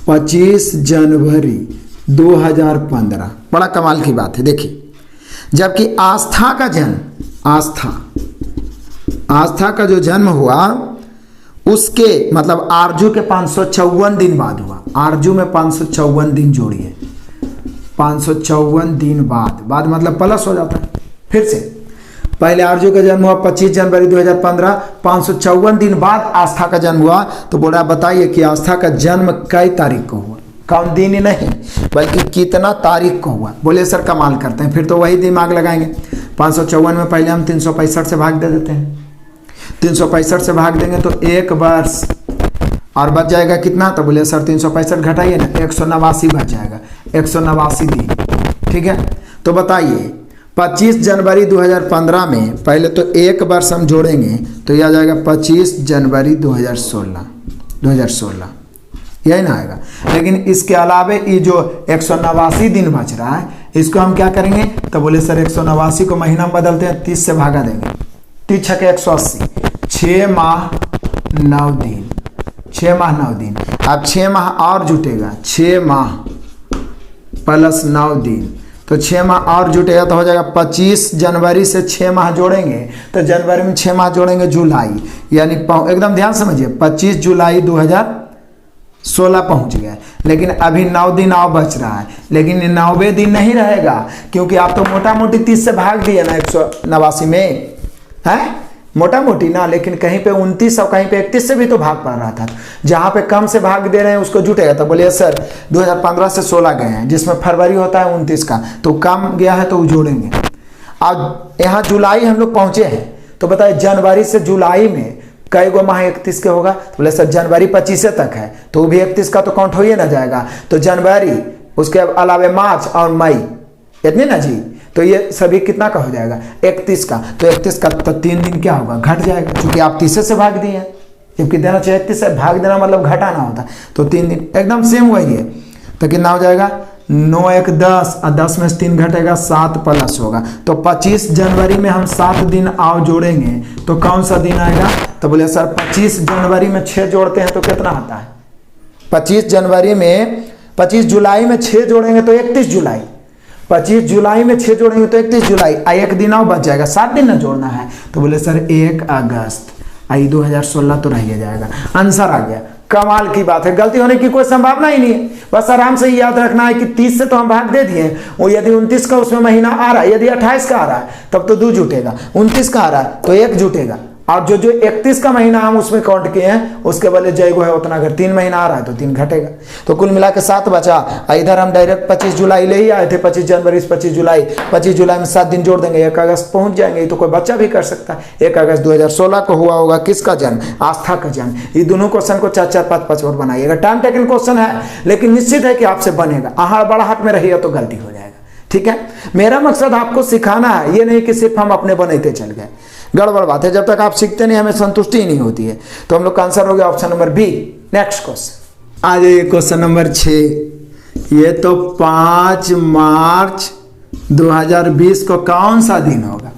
25 जनवरी 2015, बड़ा कमाल की बात है। देखिए, जबकि आस्था का जन्म, आस्था का जो जन्म हुआ उसके मतलब आरजू के 554 दिन बाद हुआ। आरजू में 554 दिन जोड़िए, 554 दिन बाद मतलब प्लस हो जाता है। फिर से पहले आरजू का जन्म हुआ 25 जनवरी 2015, 554 दिन बाद आस्था का जन्म हुआ। तो बोला बताइए कि आस्था का जन्म कई तारीख को हुआ, कौन दिन ही नहीं बल्कि कितना तारीख को हुआ। बोले सर कमाल करते हैं, फिर तो वही दिमाग लगाएंगे। 554 में पहले हम 365 से भाग दे देते हैं। 365 से भाग देंगे तो 1 वर्ष और बच जाएगा कितना। तो बोले सर 365 घटाइए ना, 189 बच जाएगा, 189 दिन। ठीक है, तो बताइए 25 जनवरी 2015 में पहले तो 1 वर्ष हम जोड़ेंगे तो यह आ जाएगा 25 जनवरी 2016, यही ना आएगा। लेकिन इसके अलावे ये जो 189 दिन बच रहा है इसको हम क्या करेंगे। तो बोले सर 189 को महीना में बदलते हैं, 30 से भागा देंगे, 30 छके 180, 6 माह 9 दिन, 6 माह 9 दिन। अब 6 माह और जुटेगा, 6 माह प्लस 9 दिन, तो 6 माह और जुटेगा तो हो जाएगा 25 जनवरी से 6 माह जोड़ेंगे तो जनवरी में 6 माह जोड़ेंगे जुलाई, यानी एकदम ध्यान समझिए 25 जुलाई 2016 पहुंच गया। लेकिन अभी 9 दिन और बच रहा है, लेकिन 9वें दिन नहीं रहेगा क्योंकि आप तो मोटा मोटी 30 से भाग दिए ना 189 में, है मोटा मोटी ना। लेकिन कहीं पे 29 और कहीं पे 31 से भी तो भाग पड़ रहा था। जहाँ पे कम से भाग दे रहे हैं उसको जुटेगा। तो बोलिए सर 2015 से 16 गए हैं जिसमें फरवरी होता है 29 का, तो कम गया है तो वो जोड़ेंगे। अब यहाँ जुलाई हम लोग पहुँचे हैं तो बताइए जनवरी से जुलाई में कई गो माह 31 के होगा। तो बोले सर जनवरी 25 तक है तो वो भी 31 का तो काउंट हो ही ना जाएगा। तो जनवरी, उसके अलावा मार्च और मई, इतने ना जी, तो ये सभी कितना का हो जाएगा 31 का। तो 31 का तो 3 दिन क्या होगा, घट जाएगा क्योंकि आप 30 से भाग दिए हैं, जबकि देना चाहिए 31 से भाग देना मतलब घटाना होता। तो 3 दिन एकदम सेम वही है। तो कितना हो जाएगा 9 1 10 और 10 में से 3 घटेगा 7 प्लस होगा। तो 25 जनवरी में हम 7 दिन और जोड़ेंगे तो कौन सा दिन आएगा। तो बोले सर 25 जनवरी में 6 जोड़ते हैं तो कितना आता है। 25 जनवरी में 25 जुलाई में 6 जोड़ेंगे तो 31 जुलाई, 25 जुलाई में 6 जोड़ेंगे तो 31 जुलाई, एक दिन और बच जाएगा, 7 दिन ना जोड़ना है। तो बोले सर 1 अगस्त, आई 2016 तो रह जाएगा। आंसर आ गया। कमाल की बात है, गलती होने की कोई संभावना ही नहीं है। बस आराम से याद रखना है कि 30 से तो हम भाग दे दिए, और यदि 29 का उसमें महीना आ रहा है, यदि 28 का आ रहा है तब तो 2 जुटेगा, 29 का आ रहा है तो 1 जुटेगा, और जो 31 का महीना हम उसमें काउंट किए हैं उसके बदले जय गो है उतना, अगर 3 महीना आ रहा है तो 3 घटेगा। तो कुल मिला के 7 बचा। इधर हम डायरेक्ट 25 जुलाई ले ही आए थे, 25 जनवरी से 25 जुलाई, 25 जुलाई में 7 दिन जोड़ देंगे 1 अगस्त पहुंच जाएंगे। ये तो कोई बच्चा भी कर सकता है। 1 अगस्त 2016 को हुआ होगा किसका जन्म, आस्था का जन्म। ये दोनों क्वेश्चन को 4 5 5 बार बनाइएगा। टाइम टेकन क्वेश्चन है लेकिन निश्चित है कि आपसे बनेगा। आहड़ बड़ाहट में रहिएगा तो गलती हो जाएगा। ठीक है, मेरा मकसद आपको सिखाना है, ये नहीं कि सिर्फ हम अपने बनाते चल गए। गड़बड़ बात है, जब तक आप सीखते नहीं हमें संतुष्टि ही नहीं होती है। तो हम लोग का आंसर हो गया option number B. Next question आ जाइए, क्वेश्चन नंबर 6। ये तो 5 मार्च 2020 को कौन सा दिन होगा।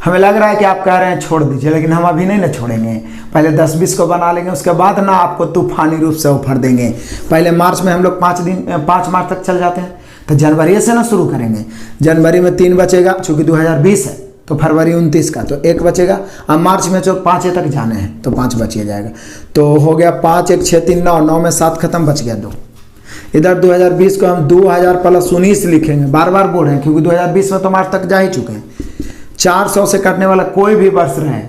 हमें लग रहा है कि आप कह रहे हैं छोड़ दीजिए, लेकिन हम अभी नहीं ना छोड़ेंगे। पहले 10-20 को बना लेंगे, उसके बाद ना आपको तूफानी रूप से ऑफर देंगे। पहले मार्च में हम लोग 5 मार्च तक चल जाते हैं, तो जनवरी से ना शुरू करेंगे। जनवरी में 3 बचेगा, चूंकि 2020 है तो फरवरी 29 का तो 1 बचेगा। अब मार्च में जो 5 तक जाने हैं तो 5 बचिए जाएगा। तो हो गया 5 1 6 3 9, 9 में 7 खत्म, बच गया 2। इधर 2020 को हम 2000 प्लस 19 लिखेंगे, बार बार बोल रहे हैं क्योंकि 2020 में तो मार्च तक जा ही चुके हैं। 400 से कटने वाला कोई भी वर्ष रहे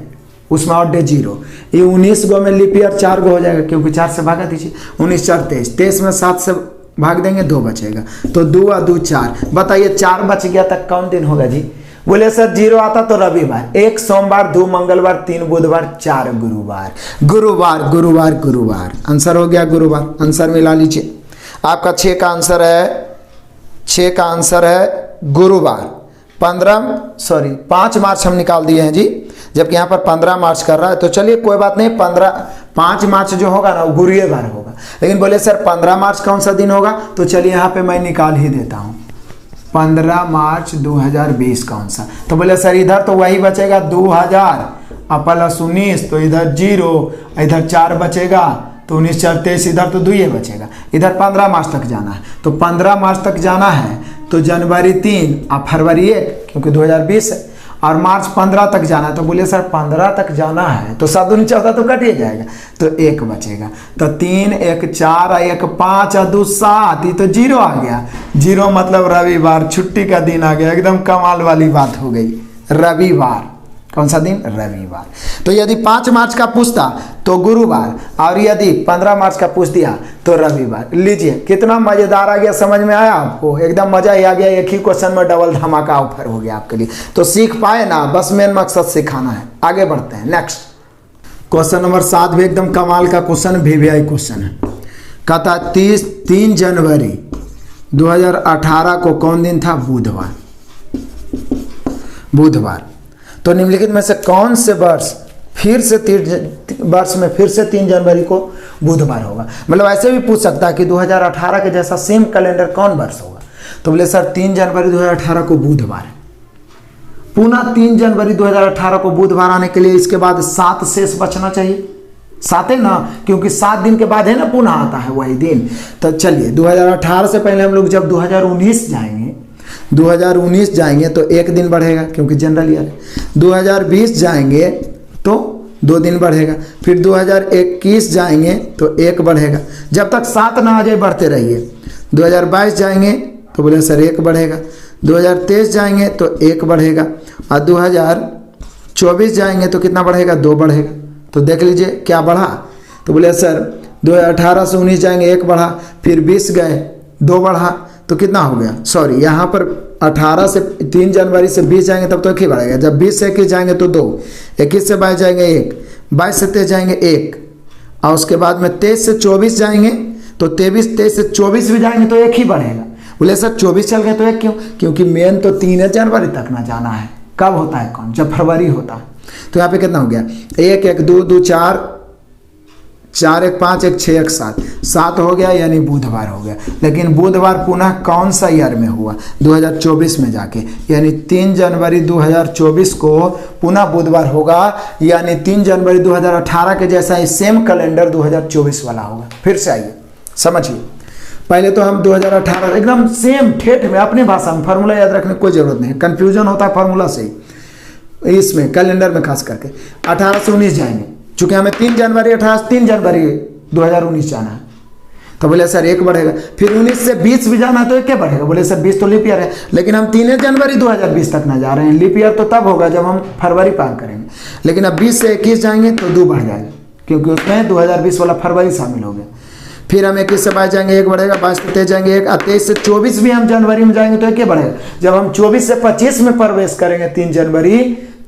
उसमें और डे 0। ये 19 गो में लीप ईयर 4 गो हो जाएगा क्योंकि 4 से भागा दीजिए, 19 4 23, 23 में 7 से भाग देंगे 2 बचेगा। तो 2 और 2 4, बताइए 4 बच गया तक कौन दिन होगा जी। बोले सर 0 आता तो रविवार, 1 सोमवार, 2 मंगलवार, 3 बुधवार, 4 गुरुवार। गुरुवार गुरुवार गुरुवार, आंसर हो गया गुरुवार। आंसर मिला लीजिए, आपका 6 का आंसर है, 6 का आंसर है गुरुवार। 5 मार्च हम निकाल दिए हैं जी। जबकि यहाँ पर 15 मार्च कर रहा है। तो चलिए कोई बात नहीं, 5 मार्च जो होगा ना वो गुरुवार होगा। लेकिन बोले सर 15 मार्च कौन सा दिन होगा, तो चलिए यहाँ पे मैं निकाल ही देता हूँ। 15 मार्च 2020 कौन सा, तो बोले सर इधर तो वही बचेगा 2000 प्लस 19, तो इधर 0, इधर 4 बचेगा, तो 19 4 23, इधर तो 2 बचेगा। इधर 15 मार्च तक जाना है, तो 15 मार्च तक जाना है तो जनवरी 3 और फरवरी 1 क्योंकि 2020 है, और मार्च 15 तक जाना है। तो बोले सर 15 तक जाना है तो 7 दूनी 14 तो कट ही जाएगा, तो 1 बचेगा। तो 3 1 4 1 5 और 2 7, ये तो 0 आ गया। 0 मतलब रविवार, छुट्टी का दिन आ गया। एकदम कमाल वाली बात हो गई, रविवार। कौन सा दिन, रविवार। तो यदि 5 मार्च का पूछता तो गुरुवार, और यदि 15 मार्च का पूछ दिया तो रविवार। लीजिए कितना मजेदार आ गया, समझ में आया आपको, एकदम मजा ही आ गया। एक ही क्वेश्चन में डबल धमाका ऑफर हो गया आपके लिए। तो सीख पाए ना, बस मेन मकसद सिखाना है। आगे बढ़ते हैं नेक्स्ट क्वेश्चन नंबर 7 भी एकदम कमाल का क्वेश्चन, वीवीआई क्वेश्चन है। कहता 3 जनवरी 2018 को कौन दिन था, बुधवार। तो निम्नलिखित में से कौन से वर्ष फिर से 3 जनवरी को बुधवार होगा। मतलब ऐसे भी पूछ सकता है कि 2018 के जैसा सेम कैलेंडर कौन वर्ष होगा। तो बोले सर 3 जनवरी 2018 को बुधवार है। पुनः 3 जनवरी 2018 को बुधवार आने के लिए इसके बाद 7 शेष बचना चाहिए। 7 है ना, क्योंकि 7 दिन के बाद है ना पुनः आता है वही दिन। तो चलिए 2018 से पहले हम लोग जब 2019 जाएंगे तो 1 दिन बढ़ेगा क्योंकि जनरल ईयर है। 2020 जाएंगे तो 2 दिन बढ़ेगा। फिर 2021 जाएंगे तो 1 बढ़ेगा। जब तक 7 ना आ जाए बढ़ते रहिए। 2022 जाएंगे तो बोले सर 1 बढ़ेगा। 2023 जाएंगे तो 1 बढ़ेगा, और 2024 जाएंगे तो कितना बढ़ेगा, 2 बढ़ेगा। तो देख लीजिए क्या बढ़ा। तो बोले सर 2018 से 19 जाएंगे 1 बढ़ा, फिर 20 गए 2 बढ़ा, तो कितना हो गया, सॉरी यहाँ पर 18 से 3 जनवरी से 20 जाएंगे तब तो 1 ही बढ़ेगा। जब 20 से 21 जाएंगे तो 2, 21 से 22 जाएंगे 1, 22 से 23 जाएंगे 1, और उसके बाद में 23 से 24 जाएंगे तो 23 से 24 भी जाएंगे तो 1 ही बढ़ेगा। बोले सर 24 चल गए तो 1 क्यों, क्योंकि मेन तो 3 जनवरी तक ना जाना है। कब होता है कौन, जब फरवरी होता है। तो यहाँ पे कितना हो गया, 1 1 2 2 4 4 1 5 1 6 1 7 7 हो गया, यानी बुधवार हो गया। लेकिन बुधवार पुनः कौन सा ईयर में हुआ, 2024 में जाके, यानी 3 जनवरी 2024 को पुनः बुधवार होगा, यानी 3 जनवरी 2018 के जैसा ही सेम कैलेंडर 2024 वाला होगा। फिर से आइए समझिए, पहले तो हम 2018 एकदम सेम ठेठ में अपनी भाषा में, फार्मूला याद रखने की कोई जरूरत नहीं है, कन्फ्यूजन होता है फार्मूला से ही, इसमें कैलेंडर में खास करके। 18 से 19 जाएंगे, चूंकि हमें 3 जनवरी 18 से 3 जनवरी 2019 जाना है, तो बोले सर 1 बढ़ेगा। फिर 19 से 20 भी जाना है तो 1 बढ़ेगा। बोले सर 20 तो लीप ईयर है, लेकिन हम 3 जनवरी 2020 तक ना जा रहे हैं। लीप ईयर तो तब होगा जब हम फरवरी पार करेंगे। लेकिन अब 20 से 21 जाएंगे तो 2 बढ़ जाएगा, क्योंकि उसमें 2020 वाला फरवरी शामिल हो गया। फिर हम 21 से 22 जाएंगे 1 बढ़ेगा, 22 से 23 जाएंगे 1, 23 से 24 भी हम जनवरी में जाएंगे तो 1 बढ़ेगा। जब हम 24 से 25 में प्रवेश करेंगे 3 जनवरी,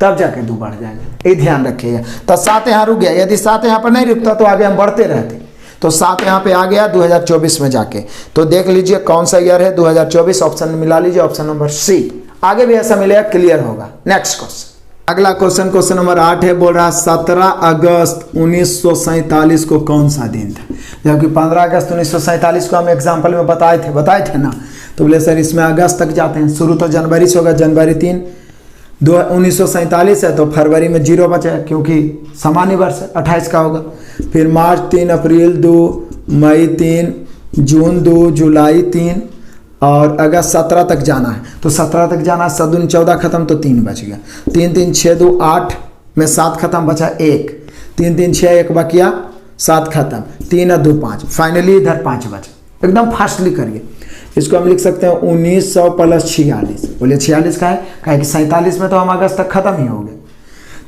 तब जाके 2 बढ़ जाएंगे। ये ध्यान रखिएगा। तो 7 यहाँ रुक गया, यदि 7 यहाँ पर नहीं रुकता तो आगे हम बढ़ते रहते। तो 7 यहाँ पे आ गया 2024 में जाके। तो देख लीजिए कौन सा ईयर है, 2024, ऑप्शन मिला लीजिए, ऑप्शन नंबर सी। आगे भी ऐसा मिलेगा, क्लियर होगा। नेक्स्ट क्वेश्चन, अगला क्वेश्चन, क्वेश्चन नंबर 8 है। बोल रहा 17 अगस्त 1947 को कौन सा दिन था, जबकि 15 अगस्त 1947 को हम एग्जाम्पल में बताए थे ना। तो बोले सर इसमें अगस्त तक जाते हैं, शुरू तो जनवरी से होगा, जनवरी 3 1947 है तो फरवरी में 0 बचा, क्योंकि सामान्य वर्ष 28 का होगा। फिर मार्च 3, अप्रैल 2, मई 3, जून 2, जुलाई 3, और अगस्त 17 तक जाना है। तो 17 तक जाना, 7 दूनी 14 खत्म, तो 3 बच गया। 3 3 6 2 8 में 7 खत्म, बचा 1, 3 3 6 1 बकिया, 7 खत्म, 3 और 2 5, फाइनली इधर 5 बचा। एकदम फास्टली करिए। इसको हम लिख सकते हैं 1900 प्लस 46। बोले 46 का है, कहे कि 47 में तो हम अगस्त तक खत्म ही हो गए।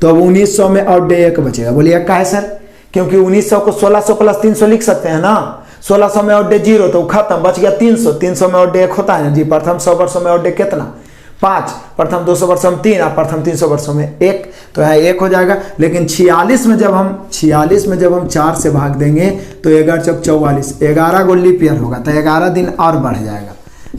तो अब 1900 में और डे 1 बचेगा। बोलिए 1 का है सर, क्योंकि 1900 को 1600 प्लस 300 लिख सकते हैं ना। 1600 में और डे 0 तो खत्म, बच गया 300। 300 में और डे 1 होता है जी, प्रथम 100 वर्षों में और डे कितना, 5, प्रथम 200 वर्षों में 3, और प्रथम 300 वर्षों में 1, तो यहाँ 1 हो जाएगा। लेकिन 46 में जब हम 4 से भाग देंगे तो 11 चौक 44, 11 गो लीप ईयर होगा, तो 11 दिन और बढ़ जाएगा।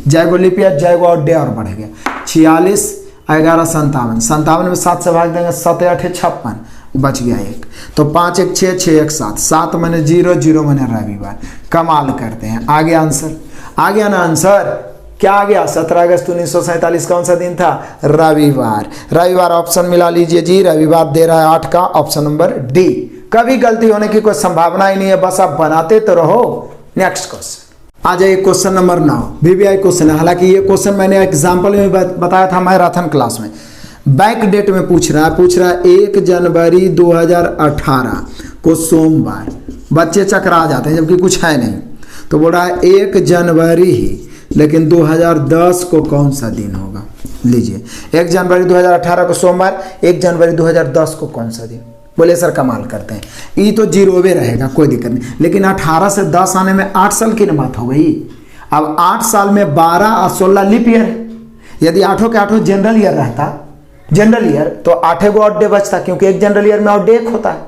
जय गो लीप ईयर, जय गो और डे और बढ़ गया। 46 11 57, 57 में 7 से भाग देंगे, 7 8 56, बच गया 1। तो 5 1 6, 6 1 7, 7 मैंने 0, 0 मैंने रविवार। कमाल करते हैं। आ गया आंसर, आ गया ना आंसर। क्या आ गया? 17 अगस्त 1947 कौन सा दिन था? रविवार। रविवार ऑप्शन मिला लीजिए जी, रविवार दे रहा है 8 का, ऑप्शन नंबर डी। कभी गलती होने की कोई संभावना ही नहीं है, बस आप बनाते तो रहो। नेक्स्ट क्वेश्चन आ जाइए, क्वेश्चन नंबर 9, VVI क्वेश्चन है। हालांकि ये क्वेश्चन मैंने एग्जाम्पल में बताया था मैराथन क्लास में। बैक डेट में पूछ रहा है 1 जनवरी 2018 को सोमवार। बच्चे चकरा जाते हैं जबकि कुछ है नहीं, तो बोल रहा है 1 जनवरी ही, लेकिन 2010 को कौन सा दिन होगा? लीजिए, 1 जनवरी 2018 को सोमवार, 1 जनवरी 2010 को कौन सा दिन? बोले सर कमाल करते हैं, ये तो 0 रहेगा, कोई दिक्कत नहीं, लेकिन 18 से 10 आने में 8 साल की बात हो गई। अब 8 साल में 12 और 16 लीप ईयर है। यदि 8 के 8 जनरल ईयर रहता, जनरल ईयर, तो 8 गो ऑड डे बचता, क्योंकि एक जनरल ईयर में ऑड डे 1 होता है,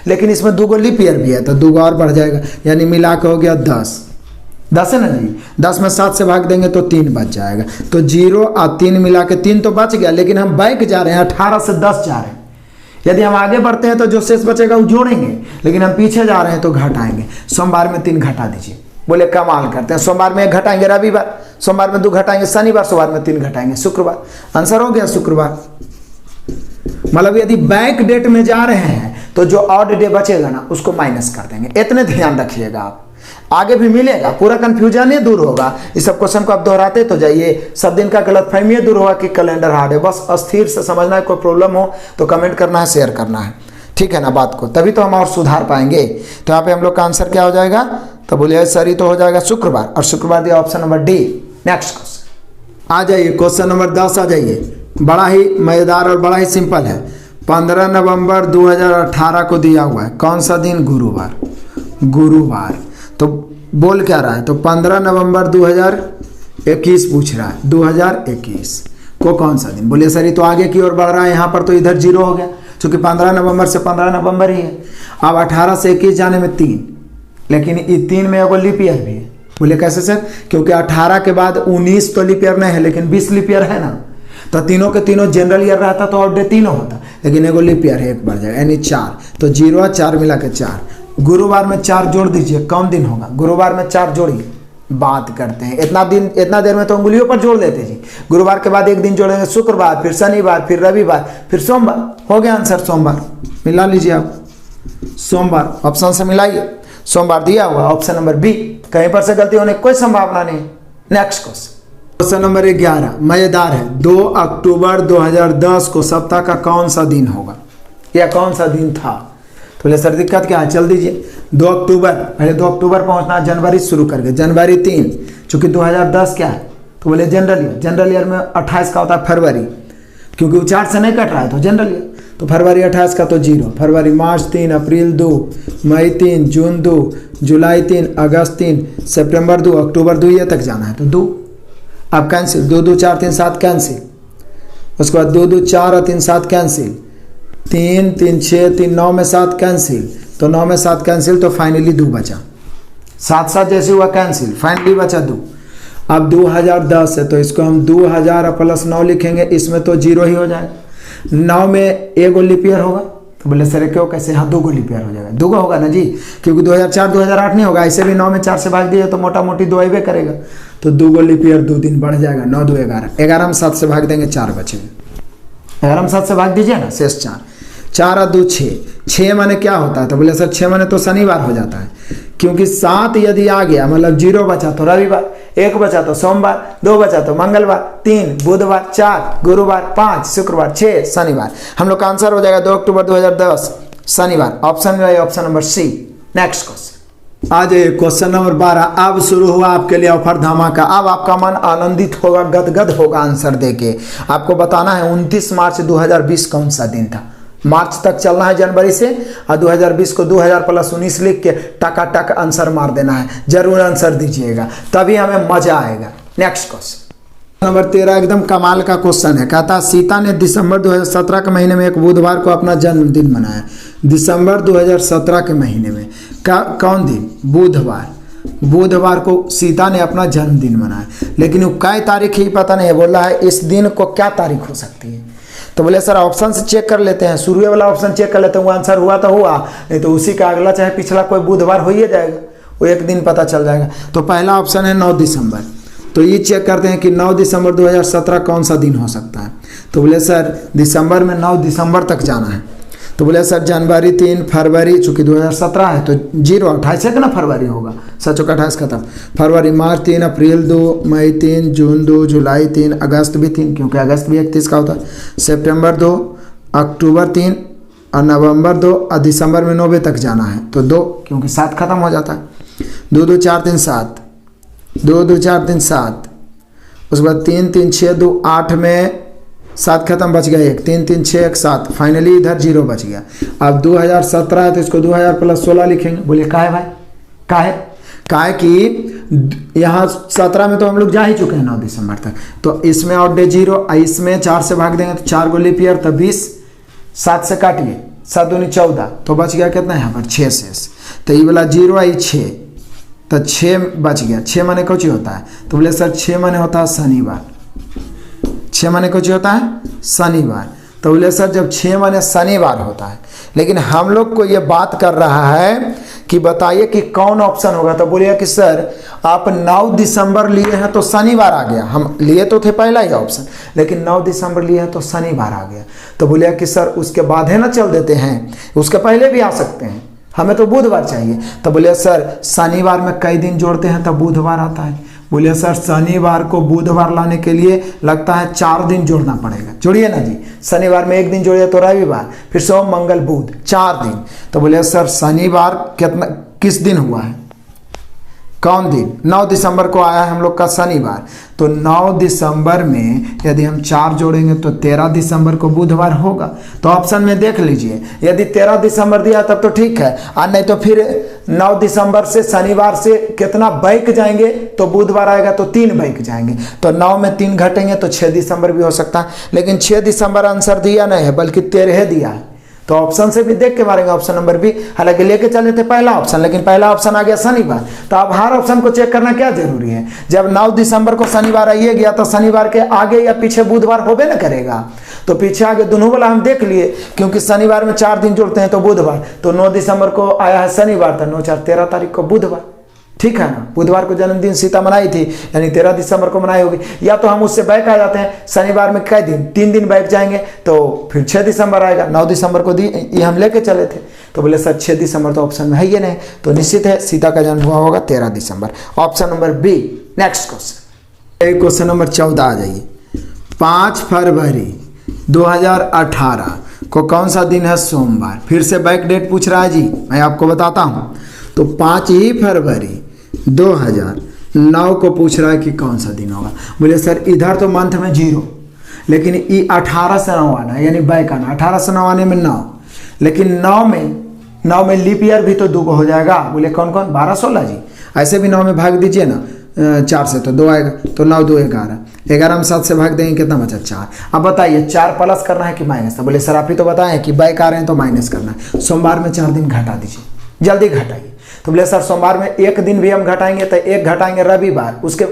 लेकिन इसमें 2 गो लीप ईयर भी है, तो 2 गो और बढ़ जाएगा, यानी मिला के हो गया 10 है ना जी। 10 में 7 से भाग देंगे तो 3 बच जाएगा। तो 0 और 3 मिला के 3 तो बच गया, लेकिन हम बैक जा रहे हैं, 18 से 10 जा रहे हैं। यदि हम आगे बढ़ते हैं तो जो शेष बचेगा वो जोड़ेंगे, लेकिन हम पीछे जा रहे हैं तो घटाएंगे। सोमवार में 3 घटा दीजिए। बोले कमाल करते हैं, सोमवार में 1 घटाएंगे रविवार, सोमवार में 2 घटाएंगे शनिवार, सोमवार में 3 घटाएंगे शुक्रवार। आंसर हो गया शुक्रवार। मतलब यदि बैक डेट में जा रहे हैं तो जो ऑड डे बचेगा ना उसको माइनस कर देंगे। इतने ध्यान रखिएगा, आप आगे भी मिलेगा, पूरा कंफ्यूजन ही दूर होगा। इस सब क्वेश्चन को आप दोहराते तो जाइए, सब दिन का गलतफहमी दूर होगा कि कैलेंडर हार्ड है। बस अस्थिर से समझना है, कोई प्रॉब्लम हो तो कमेंट करना है, शेयर करना है, ठीक है ना बात को, तभी तो हम और सुधार पाएंगे। तो यहाँ पे हम लोग का आंसर क्या हो जाएगा? तो बोलिए सर ये तो हो जाएगा शुक्रवार, और शुक्रवार दिया option number D. Next question आ जाइए, क्वेश्चन नंबर 10 आ जाइए। बड़ा ही मजेदार और बड़ा ही सिंपल है। 15 नवंबर 2018 को दिया हुआ है, कौन सा दिन? गुरुवार। गुरुवार तो बोल क्या रहा है? तो 15 नवंबर 2021 पूछ रहा है, 2021 को कौन सा दिन? बोलिए सर ये तो आगे की ओर बढ़ रहा है, यहाँ पर तो इधर 0 हो गया, क्योंकि 15 नवंबर से 15 नवंबर ही है। अब 18 से 21 जाने में 3, लेकिन ये 3 में एगो लीप ईयर भी है। बोले कैसे सर? क्योंकि 18 के बाद 19 तो लीप ईयर नहीं है, लेकिन 20 लीप ईयर है ना, तो तीनों के तीनों जनरल ईयर रहता तो ऑड डे 3 होता, लेकिन एगो लीप ईयर है, 1 बढ़ जाएगा, यानी 4। तो 0 और 4 मिला के 4। गुरुवार में 4 जोड़ दीजिए, कौन दिन होगा? गुरुवार में 4 जोड़िए, बात करते हैं। इतना दिन, इतना देर में तो उंगलियों पर जोड़ देते जी। गुरुवार के बाद 1 दिन जोड़ेंगे, शुक्रवार, फिर शनिवार, फिर रविवार, फिर सोमवार। हो गया आंसर सोमवार। मिला लीजिए आप, सोमवार ऑप्शन से मिलाइए। सोमवार दिया हुआ ऑप्शन नंबर बी, कहीं पर से गलती होने की कोई संभावना नहीं। नेक्स्ट क्वेश्चन नंबर 11 मजेदार है। 2 अक्टूबर 2010 को सप्ताह का कौन सा दिन होगा, या कौन सा दिन था? तो बोले सर दिक्कत क्या है? चल दीजिए, 2 अक्टूबर, पहले 2 अक्टूबर पहुंचना, जनवरी शुरू करके, जनवरी 3, चूंकि 2010 क्या है? तो बोले जनरल ईयर। जनरल ईयर में 28 का होता है फरवरी, क्योंकि वो 4 से नहीं कट रहा है तो जनरल ईयर। तो फरवरी 28 का तो 0, फरवरी, मार्च 3, अप्रैल 2, मई 3, जून 2, जुलाई 3, अगस्त 3, सितंबर 2, अक्टूबर 2, ये तक जाना है तो 2। अब कैंसिल, 2 2 4 3 7 कैंसिल, उसके बाद 2 2 4 और 3 7 कैंसिल, 3 3 6 3 9 में 7 कैंसिल, तो 9 में 7 कैंसिल, तो फाइनली 2 बचा। 7 7 जैसे हुआ कैंसिल, फाइनली बचा 2। अब 2010 है तो इसको हम 2000 प्लस 9 लिखेंगे, इसमें तो 0 ही हो जाएगा। 9 में एगो लीप ईयर होगा, तो बोले सर क्यों कैसे? हाँ 2 गो लीप ईयर हो जाएगा, 2 गो होगा ना जी, क्योंकि 2004 2008 नहीं होगा। ऐसे भी 9 में 4 से भाग दिए तो मोटा मोटी 2 आइबे करेगा, तो 2 गो लीप ईयर 2 दिन बढ़ जाएगा। 9 2 11, 11 में 7 से भाग देंगे 4 बचेंगे। 11 में 7 से भाग दीजिए ना, शेष 4, 4 और 2 6, 6 माने क्या होता है? तो बोले सर 6 माने तो शनिवार हो जाता है, क्योंकि 7 यदि आ गया मतलब 0 बचा तो रविवार, 1 बचा तो सोमवार, 2 बचा तो मंगलवार, 3 बुधवार, 4 गुरुवार, 5 शुक्रवार, 6 शनिवार। हम लोग का आंसर हो जाएगा 2 अक्टूबर 2010 शनिवार। ऑप्शन में option number C. Next question आ जाइए, क्वेश्चन नंबर 12। अब शुरू हुआ आपके लिए ऑफर धमाका। अब आपका मन आनंदित होगा, गदगद होगा आंसर देके। आपको बताना है 29 मार्च 2020 कौन सा दिन था। मार्च तक चलना है जनवरी से, और 2020 को 2000 प्लस 19 लिख के टक आंसर मार देना है। जरूर आंसर दीजिएगा, तभी हमें मजा आएगा। नेक्स्ट क्वेश्चन नंबर 13 एकदम कमाल का क्वेश्चन है। कहता सीता ने दिसंबर 2017 के महीने में एक बुधवार को अपना जन्मदिन मनाया। दिसंबर 2017 के महीने में कौन दिन? बुधवार। बुधवार को सीता ने अपना जन्मदिन मनाया, लेकिन वो क्या तारीख ही पता नहीं है। बोल रहा है इस दिन को क्या तारीख हो सकती है। तो बोले सर ऑप्शन से चेक कर लेते हैं, शुरू वाला ऑप्शन चेक कर लेते हैं, वो आंसर हुआ तो हुआ, नहीं तो उसी का अगला चाहे पिछला कोई बुधवार हो ही जाएगा, वो एक दिन पता चल जाएगा। तो पहला ऑप्शन है 9 दिसंबर। तो ये चेक करते हैं कि 9 दिसंबर 2017 कौन सा दिन हो सकता है। तो बोले सर दिसंबर में 9 दिसंबर तक जाना है। तो बोले सर जनवरी 3, फरवरी, चूँकि 2017 है तो 0-28 है कि ना फरवरी होगा, 7-28 खत्म, फरवरी, मार्च 3, अप्रैल 2, मई 3, जून 2, जुलाई 3, अगस्त भी 3 क्योंकि अगस्त भी 31 का होता है, सितंबर 2, अक्टूबर 3 और नवंबर 2 और दिसंबर में 9 तक जाना है तो 2 क्योंकि 7 खत्म हो जाता है। 2, 2, 4, 3, 7, 2, 2, 4, 3, 7, उसके बाद 3, 3, 6, 2, 8 में 7 खत्म, बच गया 1, 3, 3, 6, 1, 7, फाइनली इधर 0 बच गया। अब 2017 है तो इसको 2000 + 16 लिखेंगे। बोले का है भाई, का है कि यहाँ 17 में तो हम लोग जा ही चुके हैं 9 दिसंबर तक, तो इसमें और डे 0, इसमें 4 से भाग देंगे तो 4 को लीप ईयर तो 20, 7 से काटिए, 7 दूनी 14, तो बच गया कितना यहाँ पर 6 शेष। तो ये वाला 0 आई 6, तो 6 बच गया। 6 माने कुछ होता है, तो बोले सर 6 माने होता है शनिवार। 6 माने कुछ होता है शनिवार। तो बोले सर जब 6 माने शनिवार होता है, लेकिन हम लोग को ये बात कर रहा है कि बताइए कि कौन ऑप्शन होगा। तो बोलिए कि सर आप 9 दिसंबर लिए हैं तो शनिवार आ गया, हम लिए तो थे पहला ही ऑप्शन, लेकिन 9 दिसंबर लिए हैं तो शनिवार आ गया। तो बोलिए कि सर उसके बाद है ना चल देते हैं, उसके पहले भी आ सकते हैं, हमें तो बुधवार चाहिए। तो बोलिए सर शनिवार में कई दिन जोड़ते हैं तब बुधवार आता है। बोलिए सर शनिवार को बुधवार लाने के लिए लगता है 4 दिन जोड़ना पड़ेगा। जोड़िए ना जी, शनिवार में 1 दिन जोड़िए तो रविवार, फिर सोम, मंगल, बुध, 4 दिन। तो बोलिए सर शनिवार किस दिन हुआ है, कौन दिन? 9 दिसंबर को आया है हम लोग का शनिवार। तो 9 दिसंबर में यदि हम 4 जोड़ेंगे तो 13 दिसंबर को बुधवार होगा। तो ऑप्शन में देख लीजिए, यदि 13 दिसंबर दिया तब तो ठीक है, और नहीं तो फिर 9 दिसंबर से शनिवार से कितना बैक जाएंगे तो बुधवार आएगा तो 3 बैक जाएंगे। तो 9 में 3 घटेंगे तो 6 दिसंबर भी हो सकता है, लेकिन 6 दिसंबर आंसर दिया नहीं है बल्कि 13 दिया है। तो ऑप्शन से भी देख के मारेंगे, ऑप्शन नंबर बी। हालांकि लेके चले थे पहला ऑप्शन, लेकिन पहला ऑप्शन आ गया शनिवार। तो अब हर ऑप्शन को चेक करना क्या जरूरी है। जब 9 दिसंबर को शनिवार आइए गया तो शनिवार के आगे या पीछे बुधवार होबे ना करेगा। तो पीछे आगे दोनों वाला हम देख लिए, क्योंकि शनिवार में 4 दिन जोड़ते हैं तो बुधवार। तो 9 दिसंबर को आया है शनिवार, तो 9, 4, 13 तारीख को बुधवार, ठीक है ना। बुधवार को जन्मदिन सीता मनाई थी, यानी 13 दिसंबर को मनाई होगी। या तो हम उससे बैक आ जाते हैं, शनिवार में कई दिन, 3 दिन बैक जाएंगे तो फिर 6 दिसंबर आएगा। 9 दिसंबर को ये हम लेके चले थे, तो बोले सर 6 दिसंबर तो ऑप्शन में है ही नहीं, तो निश्चित है सीता का जन्म हुआ होगा 13 दिसंबर, option number B. Next question, question number 14 आ जाइए। 5 फरवरी 2018 को कौन सा दिन है? सोमवार। फिर से बैक डेट पूछ रहा है जी, मैं आपको बताता हूँ। तो 5 ही फरवरी 2009 को पूछ रहा है कि कौन सा दिन होगा। बोले सर इधर तो मंथ में 0, लेकिन ये 18 से 9 आना है, यानी बैक आना। 18 से 9 आने में 9, लेकिन 9 में लीप ईयर भी तो 2 हो जाएगा। बोले कौन कौन? 12, 16 जी। ऐसे भी 9 में भाग दीजिए ना 4 से तो 2 आएगा, तो 9, 2, 11। 11 में 7 से भाग देंगे, कितना बचा? 4। अब बताइए 4 प्लस करना है कि माइनस? बोले सर आप ही तो बताएं कि बैक आ रहे हैं तो माइनस करना है। सोमवार में 4 दिन घटा दीजिए, जल्दी घटाइए। तो बोले सर सोमवार में 1 दिन भी हम घटाएंगे तो 1 घटाएंगे रविवार, उसके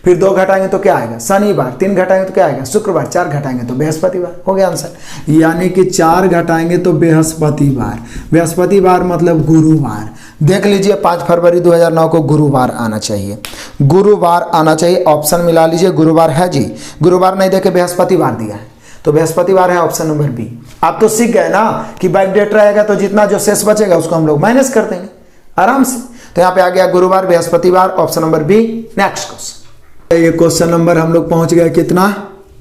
फिर 2 घटाएंगे तो क्या आएगा? शनिवार। 3 घटाएंगे तो क्या आएगा? शुक्रवार। 4 घटाएंगे तो बृहस्पतिवार। हो गया आंसर, यानी कि 4 घटाएंगे तो बृहस्पतिवार। बृहस्पतिवार मतलब गुरुवार। देख लीजिए 5 फरवरी 2009 को गुरुवार आना चाहिए, गुरुवार आना चाहिए। ऑप्शन मिला लीजिए, गुरुवार है जी। गुरुवार नहीं देखे बृहस्पतिवार दिया है, तो बृहस्पतिवार है, ऑप्शन नंबर बी। आप तो सीख गए ना कि बैक डेट रहेगा तो जितना जो शेष बचेगा उसको हम लोग माइनस कर देंगे आराम से। तो यहाँ पे आ गया गुरुवार, बृहस्पतिवार, option number B. Next question, ये क्वेश्चन नंबर हम लोग पहुंच गए कितना?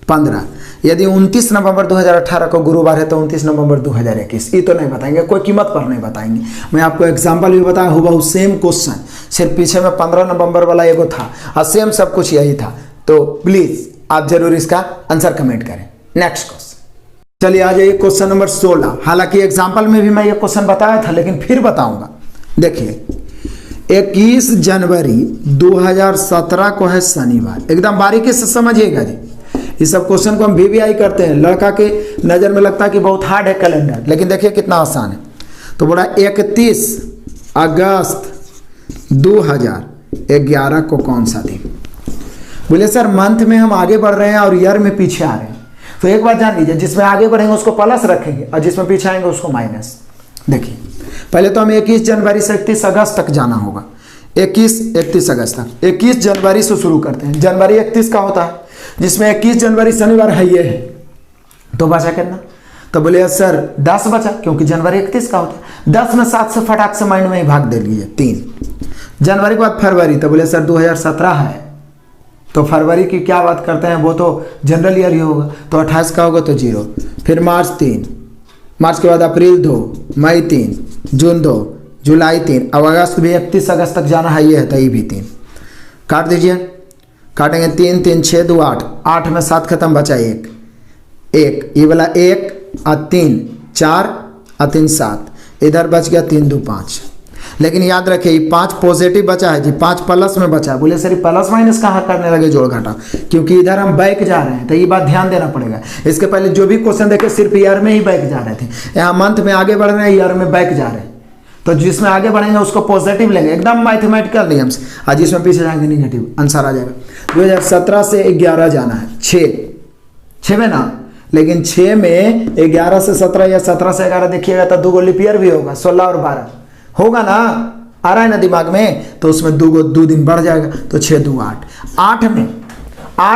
15। यदि 29 नवंबर 2018 को गुरुवार है तो 29 नवंबर 2021, ये तो नहीं बताएंगे, कोई कीमत पर नहीं बताएंगे। मैं आपको एग्जांपल भी बताया, हुआ सेम क्वेश्चन, सिर्फ पीछे में 15 नवंबर वाला एगो था और सेम सब कुछ यही था। तो प्लीज आप जरूर इसका आंसर कमेंट करें। नेक्स्ट क्वेश्चन, चलिए आ जाइए क्वेश्चन नंबर 16। हालांकि एग्जाम्पल में भी मैं ये क्वेश्चन बताया था, लेकिन फिर बताऊंगा। देखिए 21 जनवरी 2017 को है शनिवार। एकदम बारीकी से समझिएगा जी, इस सब क्वेश्चन को हम VVI करते हैं। लड़का के नज़र में लगता है कि बहुत हार्ड है कैलेंडर, लेकिन देखिए कितना आसान है। तो बोला 31 अगस्त 11 को कौन सा दिन? बोले सर मंथ में हम आगे बढ़ रहे हैं और ईयर में पीछे आ रहे हैं। तो एक बात जान लीजिए, जिसमें आगे बढ़ेंगे उसको प्लस रखेंगे और जिसमें पीछे आएंगे उसको माइनस। देखिए पहले तो हमें 21 जनवरी से 31 अगस्त तक जाना होगा। 31 अगस्त तक, 21 जनवरी से शुरू करते हैं। जनवरी 31 का होता है, जिसमें 21 जनवरी शनिवार है ये है, तो बचा कितना? तो बोले सर 10 बचा, क्योंकि जनवरी 31 का होता है। 10 में 7 से फटाक से माइंड में ही भाग दे लीजिए 3। जनवरी के बाद फरवरी, तो बोले सर 2017 है, तो फरवरी की क्या बात करते हैं, वो तो जनरल ईयर ही होगा, तो 28 का होगा तो 0। फिर मार्च 3, मार्च के बाद अप्रैल 2, मई 3, जून 2, जुलाई 3, अब अगस्त भी 31 अगस्त तक जाना है ये है, तो ये भी 3 काट दीजिए। काटेंगे 3 3 6 2 8, 8 में 7 खत्म, बचा 1 1, ये वाला 1 और 3 4 और 3 7, इधर बच गया 3 2 5। लेकिन याद रखिए ये 5 पॉजिटिव बचा है जी, 5 प्लस में बचा है। बोले सर प्लस माइनस कहाँ करने लगे जोड़ घटा, क्योंकि इधर हम बैक जा रहे हैं, तो ये बात ध्यान देना पड़ेगा। इसके पहले जो भी क्वेश्चन देखे सिर्फ ईयर में ही बैक जा रहे थे, यहाँ मंथ में आगे बढ़ रहे हैं, ईयर में बैक जा रहे हैं। तो जिसमें आगे बढ़ेंगे उसको पॉजिटिव लेंगे, एकदम मैथमेटिकल नियम से, और जिसमें पीछे जाएंगे निगेटिव, आंसर आ जाएगा। 2017 से 11 जाना है, 6 में ना, लेकिन 6 में 11 से 17 या 17 से 11 देखिएगा तो 2 लीप ईयर भी होगा, 16 और 12 होगा ना, आ रहा है ना दिमाग में, तो उसमें 2 दिन बढ़ जाएगा, तो 6 2 8। 8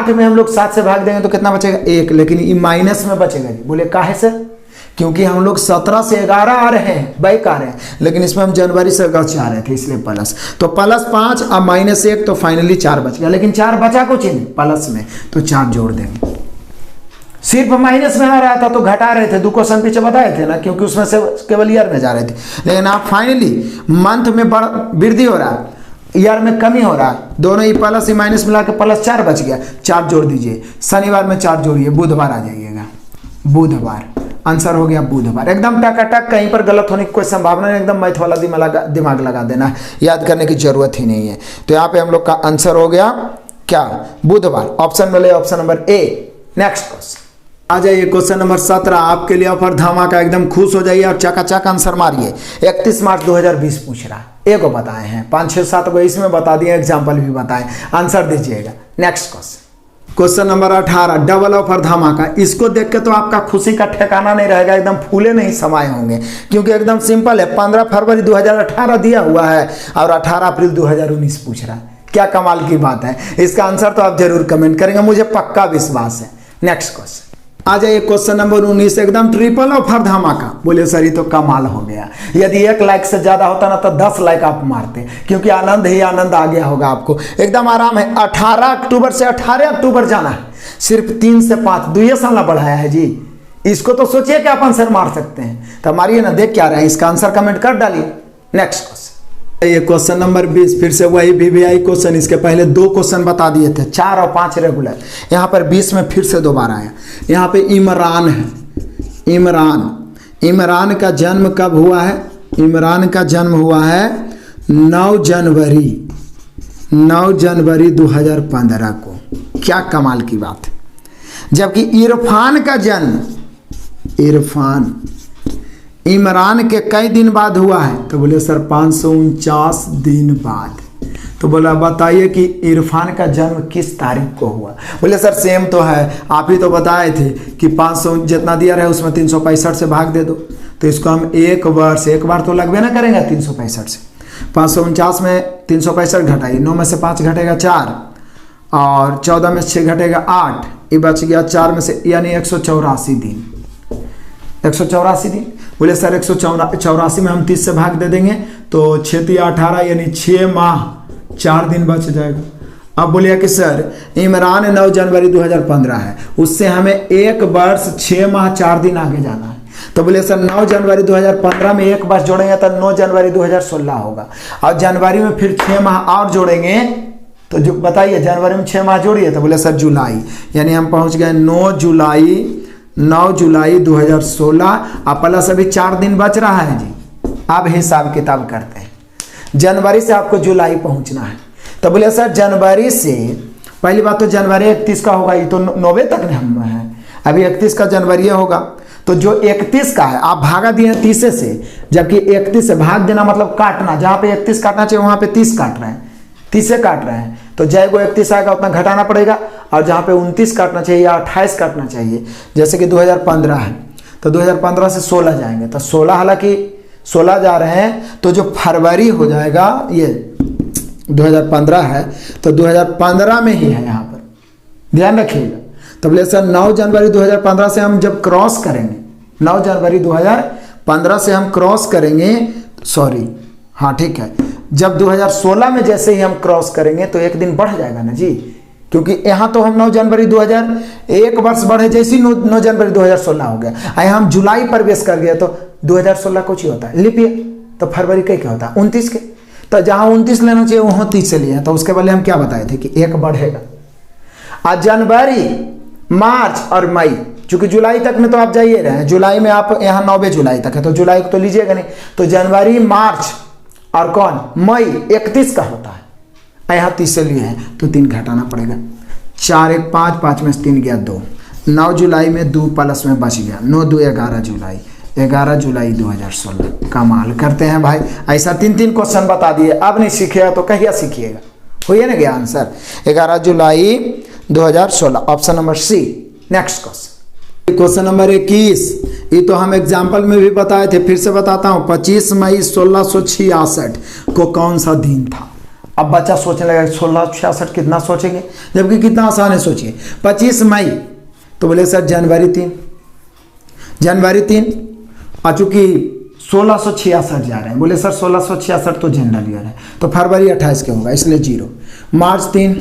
में हम लोग 7 से भाग देंगे तो कितना बचेगा? 1, लेकिन ये माइनस में बचेगा जी। बोले काहे सर? क्योंकि हम लोग 17 से 11 आ रहे हैं, बैक आ रहे हैं, लेकिन इसमें हम जनवरी से अगस्त आ रहे थे, इसलिए प्लस। तो +5 और -1, तो फाइनली 4 बच गया। लेकिन 4 बचा कुछ नहीं प्लस में, तो 4 जोड़ देंगे। सिर्फ माइनस में आ रहा था तो घटा रहे थे, 2 क्वेश्चन पीछे बताए थे ना, क्योंकि उसमें से केवल ईयर में जा रहे थे। लेकिन आप फाइनली मंथ में वृद्धि हो रहा है, ईयर में कमी हो रहा है, दोनों ही प्लस ही माइनस मिला के +4 बच गया। 4 जोड़ दीजिए, शनिवार में 4 जोड़िए, बुधवार आ जाइएगा, बुधवार आंसर हो गया बुधवार। एकदम टकाटक, कहीं पर गलत होने की कोई संभावना नहीं, एकदम मैथ वाला दिमाग लगा देना है, याद करने की जरूरत ही नहीं है। तो यहाँ पे हम लोग का आंसर हो गया क्या? बुधवार। ऑप्शन मिले option number A. Next question आ जाइए, क्वेश्चन नंबर 17 आपके लिए ऑफर धमाका, एकदम खुश हो जाइए और चकाचक आंसर मारिए। 31 मार्च 2020 पूछ रहा है, एक को बताए हैं, 5 6 7 को इसमें बता दिए, एग्जाम्पल भी बताए, आंसर दीजिएगा। Next question number 18 double offer धमाका। इसको देख के तो आपका खुशी का ठिकाना नहीं रहेगा, एकदम फूले नहीं समाये होंगे, क्योंकि एकदम सिंपल है। 15 फरवरी 2018 दिया हुआ है और 18 अप्रैल 2019 पूछ रहा है। क्या कमाल की बात है। इसका आंसर तो आप जरूर कमेंट करेंगे, मुझे पक्का विश्वास है। नेक्स्ट क्वेश्चन आ जाइए, क्वेश्चन नंबर 19 एकदम ट्रिपल ऑफर धमाका। बोले सर ये तो कमाल हो गया, यदि 1 लाइक से ज्यादा होता ना तो 10 लाइक आप मारते, क्योंकि आनंद ही आनंद आ गया होगा आपको, एकदम आराम है। 18 अक्टूबर से 18 अक्टूबर जाना है, सिर्फ 3 से 5 2 साल बढ़ाया है जी। इसको तो सोचिए कि आप आंसर मार सकते हैं, तो मारिए ना, देख क्या रहे हैं, इसका आंसर कमेंट कर डालिए। नेक्स्ट क्वेश्चन, ये क्वेश्चन नंबर 20 फिर से वही VVI क्वेश्चन। इसके पहले 2 क्वेश्चन बता दिए थे, 4 और 5 रेगुलर, यहाँ पर 20 में फिर से दोबारा आया। यहाँ पे इमरान है, इमरान का जन्म कब हुआ है? इमरान का जन्म हुआ है 9 जनवरी 2015 को। क्या कमाल की बात है। जबकि इरफान का जन्म, इमरान के कई दिन बाद हुआ है? तो बोले सर 549 दिन बाद। तो बोला बताइए कि इरफान का जन्म किस तारीख को हुआ? बोले सर सेम तो है, आप ही तो बताए थे कि 500 जितना दिया रहे उसमें 365 से भाग दे दो। तो इसको हम एक बार तो लगभग ना करेंगे 365 से। 549 में 365 घटाइए, 9 में से 5 घटेगा 4 और 14 में से 6 घटेगा 8, ये बच गया 4 में से, यानी 184 दिन। 184 दिन। बोले सर 184 में हम 30 से भाग दे देंगे तो 6 × 18 यानी 6 माह 4 दिन बच जाएगा। अब बोलिए कि सर इमरान 9 जनवरी 2015 है, उससे हमें 1 वर्ष 6 माह 4 दिन आगे जाना है। तो बोले सर 9 जनवरी 2015 में 1 वर्ष जोड़ेंगे तो 9 जनवरी 2016 होगा, और जनवरी में फिर 6 माह और जोड़ेंगे तो जो बताइए जनवरी में 6 माह जोड़िए। तो बोले सर जुलाई, यानी हम पहुंच गए 9 जुलाई 2016, और प्लस अभी 4 दिन बच रहा है जी। अब हिसाब किताब करते हैं, जनवरी से आपको जुलाई पहुंचना है। तो बोले सर जनवरी से, पहली बात तो जनवरी 31 का होगा, ये तो 90 तक हम हैं, अभी 31 का जनवरी होगा। तो जो 31 का है आप भागा दिए 30 से, जबकि 31 से भाग देना मतलब काटना, जहाँ पे 31 काटना चाहिए वहाँ पे 30 काट रहे हैं। 30 से काट रहे हैं तो जय को 31 आएगा, उतना घटाना पड़ेगा। और जहाँ पे 29 काटना चाहिए या 28 काटना चाहिए, जैसे कि 2015 है तो 2015 से 16 जाएंगे तो 16, हालांकि 16 जा रहे हैं तो जो फरवरी हो जाएगा, ये 2015 है तो 2015 में ही है, यहाँ पर ध्यान रखिएगा। तो बोले सर 9 जनवरी 2015 से हम जब क्रॉस करेंगे, 9 जनवरी 2015 से हम क्रॉस करेंगे, सॉरी हाँ ठीक है, जब 2016 में जैसे ही हम क्रॉस करेंगे तो एक दिन बढ़ जाएगा ना जी, क्योंकि यहाँ तो हम 9 जनवरी 2001 वर्ष बढ़े, जैसे ही 9 जनवरी 2016 हो गया, यहाँ हम जुलाई प्रवेश कर गए तो 2016 कुछ ही होता है लीप ईयर, तो फरवरी का क्या होता है 29 के, तो जहाँ 29 लेना चाहिए वहाँ 30 से लिए, तो उसके पहले हम क्या बताए थे कि एक बढ़ेगा। आज जनवरी, मार्च और मई, चूंकि जुलाई तक में तो आप जाइए रहे हैं, जुलाई में आप यहाँ 9 जुलाई तक है तो जुलाई को तो लीजिएगा नहीं, तो जनवरी, मार्च और कौन मई 31 का होता है, यहाँ 30 से लिए हैं तो 3 घटाना पड़ेगा। 4 1 5, 5 में से 3 गया 2, 9 जुलाई में 2 प्लस में बच गया, 9 2 11 जुलाई, 11 जुलाई 2016। कमाल करते हैं भाई, ऐसा 3 क्वेश्चन बता दिए। अब नहीं सीखिएगा तो कहिए सीखिएगा, हुई ना गया आंसर 11 जुलाई 2016, option number C. Next question number 21, ये तो हम एग्जाम्पल में भी बताए थे, फिर से बताता हूँ। 25 मई 1666 को कौन सा दिन था? अब बच्चा सोचने लगा 1666 कितना सोचेंगे, जबकि कितना आसान है, सोचिए। 25 मई तो बोले सर जनवरी 3, जनवरी 3, और चूंकि 1666 जा रहे हैं, बोले सर 1666 तो जनरल ईयर है तो फरवरी 28 के होगा, इसलिए 0। मार्च 3,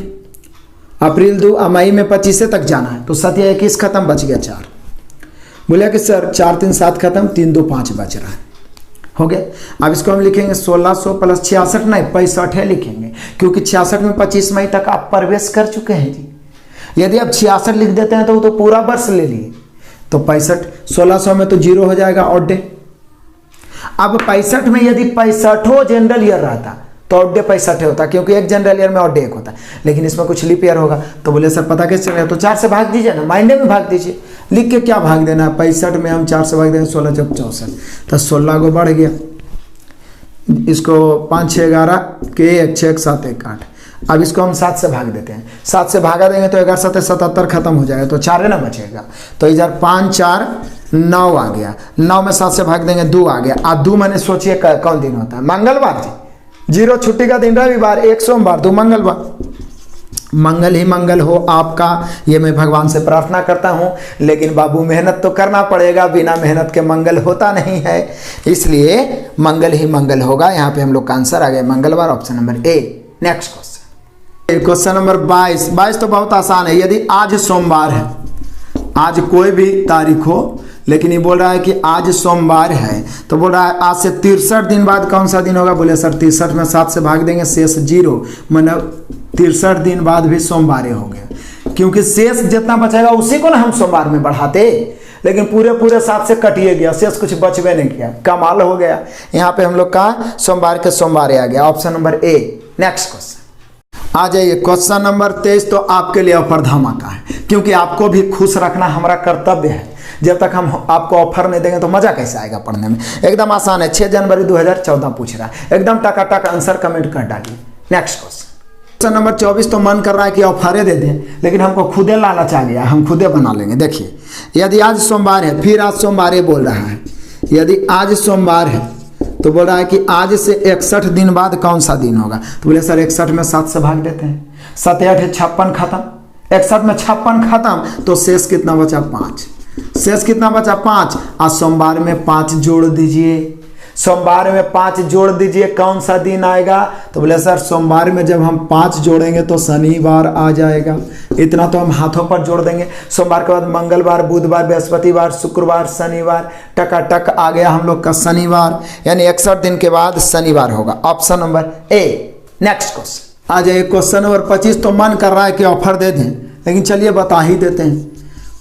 अप्रैल 2, मई में 25 तक जाना है तो 7 या 21 खत्म, बच गया 4। बोले कि सर 4 3 7 खत्म, 3 2 5 बच रहा है, हो गया। अब इसको हम लिखेंगे 1600 प्लस 66, नहीं 65 है लिखेंगे, क्योंकि 66 में 25 मई तक आप प्रवेश कर चुके हैं जी। यदि आप 66 लिख देते हैं तो वो तो पूरा वर्ष ले लिए, तो 65, 1600 में तो 0 हो जाएगा ऑड डे। अब 65 में यदि 65 जनरल ईयर रहता तो ऑड डे 65 होता, क्योंकि एक जनरल ईयर में ऑड डे 1 होता है, लेकिन इसमें कुछ लीप ईयर होगा। तो बोले सर पता कैसे चलेगा, तो 4 से भाग दीजिए ना, माइंडे में भाग दीजिए, लिख के क्या भाग देना है, 65 में हम 4 से भाग देंगे, 16 जब 64 तो 16 को बढ़ गया, इसको 5 6 11 के 1 6 7 1 8। अब इसको हम 7 से भाग देते हैं, 7 से भागा देंगे तो 11 7 77 खत्म हो जाएगा, तो 4 है ना बचेगा, तो इधर 5 4 9 आ गया, 9 में 7 से भाग देंगे 2 आ गया। अब 2 मैंने सोचिए कौन दिन होता है, मंगलवार जी, 0 छुट्टी का दिन रविवार, 1 सोमवार, 2 मंगलवार। मंगल ही मंगल हो आपका, ये मैं भगवान से प्रार्थना करता हूँ, लेकिन बाबू मेहनत तो करना पड़ेगा, बिना मेहनत के मंगल होता नहीं है, इसलिए मंगल ही मंगल होगा। यहाँ पे हम लोग का आंसर आ गया मंगलवार, option number A. Next question number 22 तो बहुत आसान है। यदि आज सोमवार है, आज कोई भी तारीख हो, लेकिन ये बोल रहा है कि आज सोमवार है, तो बोल रहा है आज से 63 दिन बाद कौन सा दिन होगा। बोले सर 63 में 7 से भाग देंगे, शेष 0, मतलब 63 दिन बाद भी सोमवार हो गया, क्योंकि शेष जितना बचेगा उसी को ना हम सोमवार में बढ़ाते, लेकिन पूरे 7 से कटिए गया, शेष कुछ बचवे नहीं किया, कमाल हो गया। यहाँ पे हम लोग का सोमवार के सोमवार आ गया, option number A. Next question आ जाइए, क्वेश्चन नंबर 23 तो आपके लिए ऑफर धमाका है, क्योंकि आपको भी खुश रखना हमारा कर्तव्य है। जब तक हम आपको ऑफर नहीं देंगे तो मजा कैसे आएगा पढ़ने में। एकदम आसान है, 6 जनवरी 2014 पूछ रहा है, एकदम टकाटक आंसर कमेंट कर डालिए। नेक्स्ट क्वेश्चन नंबर 24 तो मन कर रहा है कि ऑफरे दे दें, लेकिन हमको खुदे लालच आ गया, हम खुदे बना लेंगे। देखिए, यदि आज सोमवार है, फिर आज सोमवार बोल रहा है, यदि आज सोमवार है तो बोल रहा है कि आज से 61 दिन बाद कौन सा दिन होगा। तो बोले सर 61 में 7 से भाग देते हैं, 7 8 56 खत्म, 61 में 56 खत्म, तो शेष कितना बचा 5, शेष कितना बचा 5, और सोमवार में 5 जोड़ दीजिए, सोमवार में 5 जोड़ दीजिए, कौन सा दिन आएगा। तो बोले सर सोमवार में जब हम 5 जोड़ेंगे तो शनिवार आ जाएगा, इतना तो हम हाथों पर जोड़ देंगे। सोमवार के बाद मंगलवार, बुधवार, बृहस्पतिवार, शुक्रवार, शनिवार, टकाटक आ गया हम लोग का शनिवार, यानी 61 दिन के बाद शनिवार होगा, option number A. Next question आ जाइए, क्वेश्चन नंबर 25 तो मन कर रहा है कि ऑफर दे दें, लेकिन चलिए बता ही देते हैं।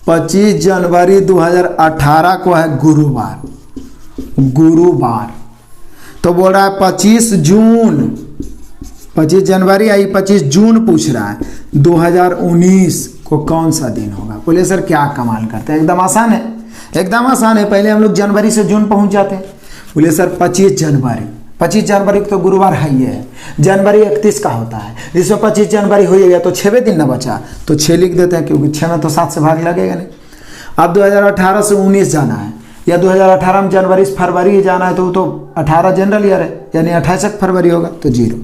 25 जनवरी 2018 को है गुरुवार, गुरुवार तो बोल रहा है 25 जून, 25 जनवरी आई, 25 जून पूछ रहा है 2019 को कौन सा दिन होगा। बोले सर क्या कमाल करते हैं, एकदम आसान है, एकदम आसान है। पहले हम लोग जनवरी से जून पहुंच जाते हैं। बोले सर 25 जनवरी 25 जनवरी को तो गुरुवार है ही है, जनवरी 31 का होता है, जिसमें 25 जनवरी हो गया तो 6वें दिन ना बचा, तो 6 लिख देते हैं क्योंकि 6 में तो 7 से भाग लगेगा नहीं। अब 2018 से 19 जाना है, या 2018 में जनवरी से फरवरी जाना है तो 18 जनरल ईयर है, यानी 28 फरवरी होगा तो 0।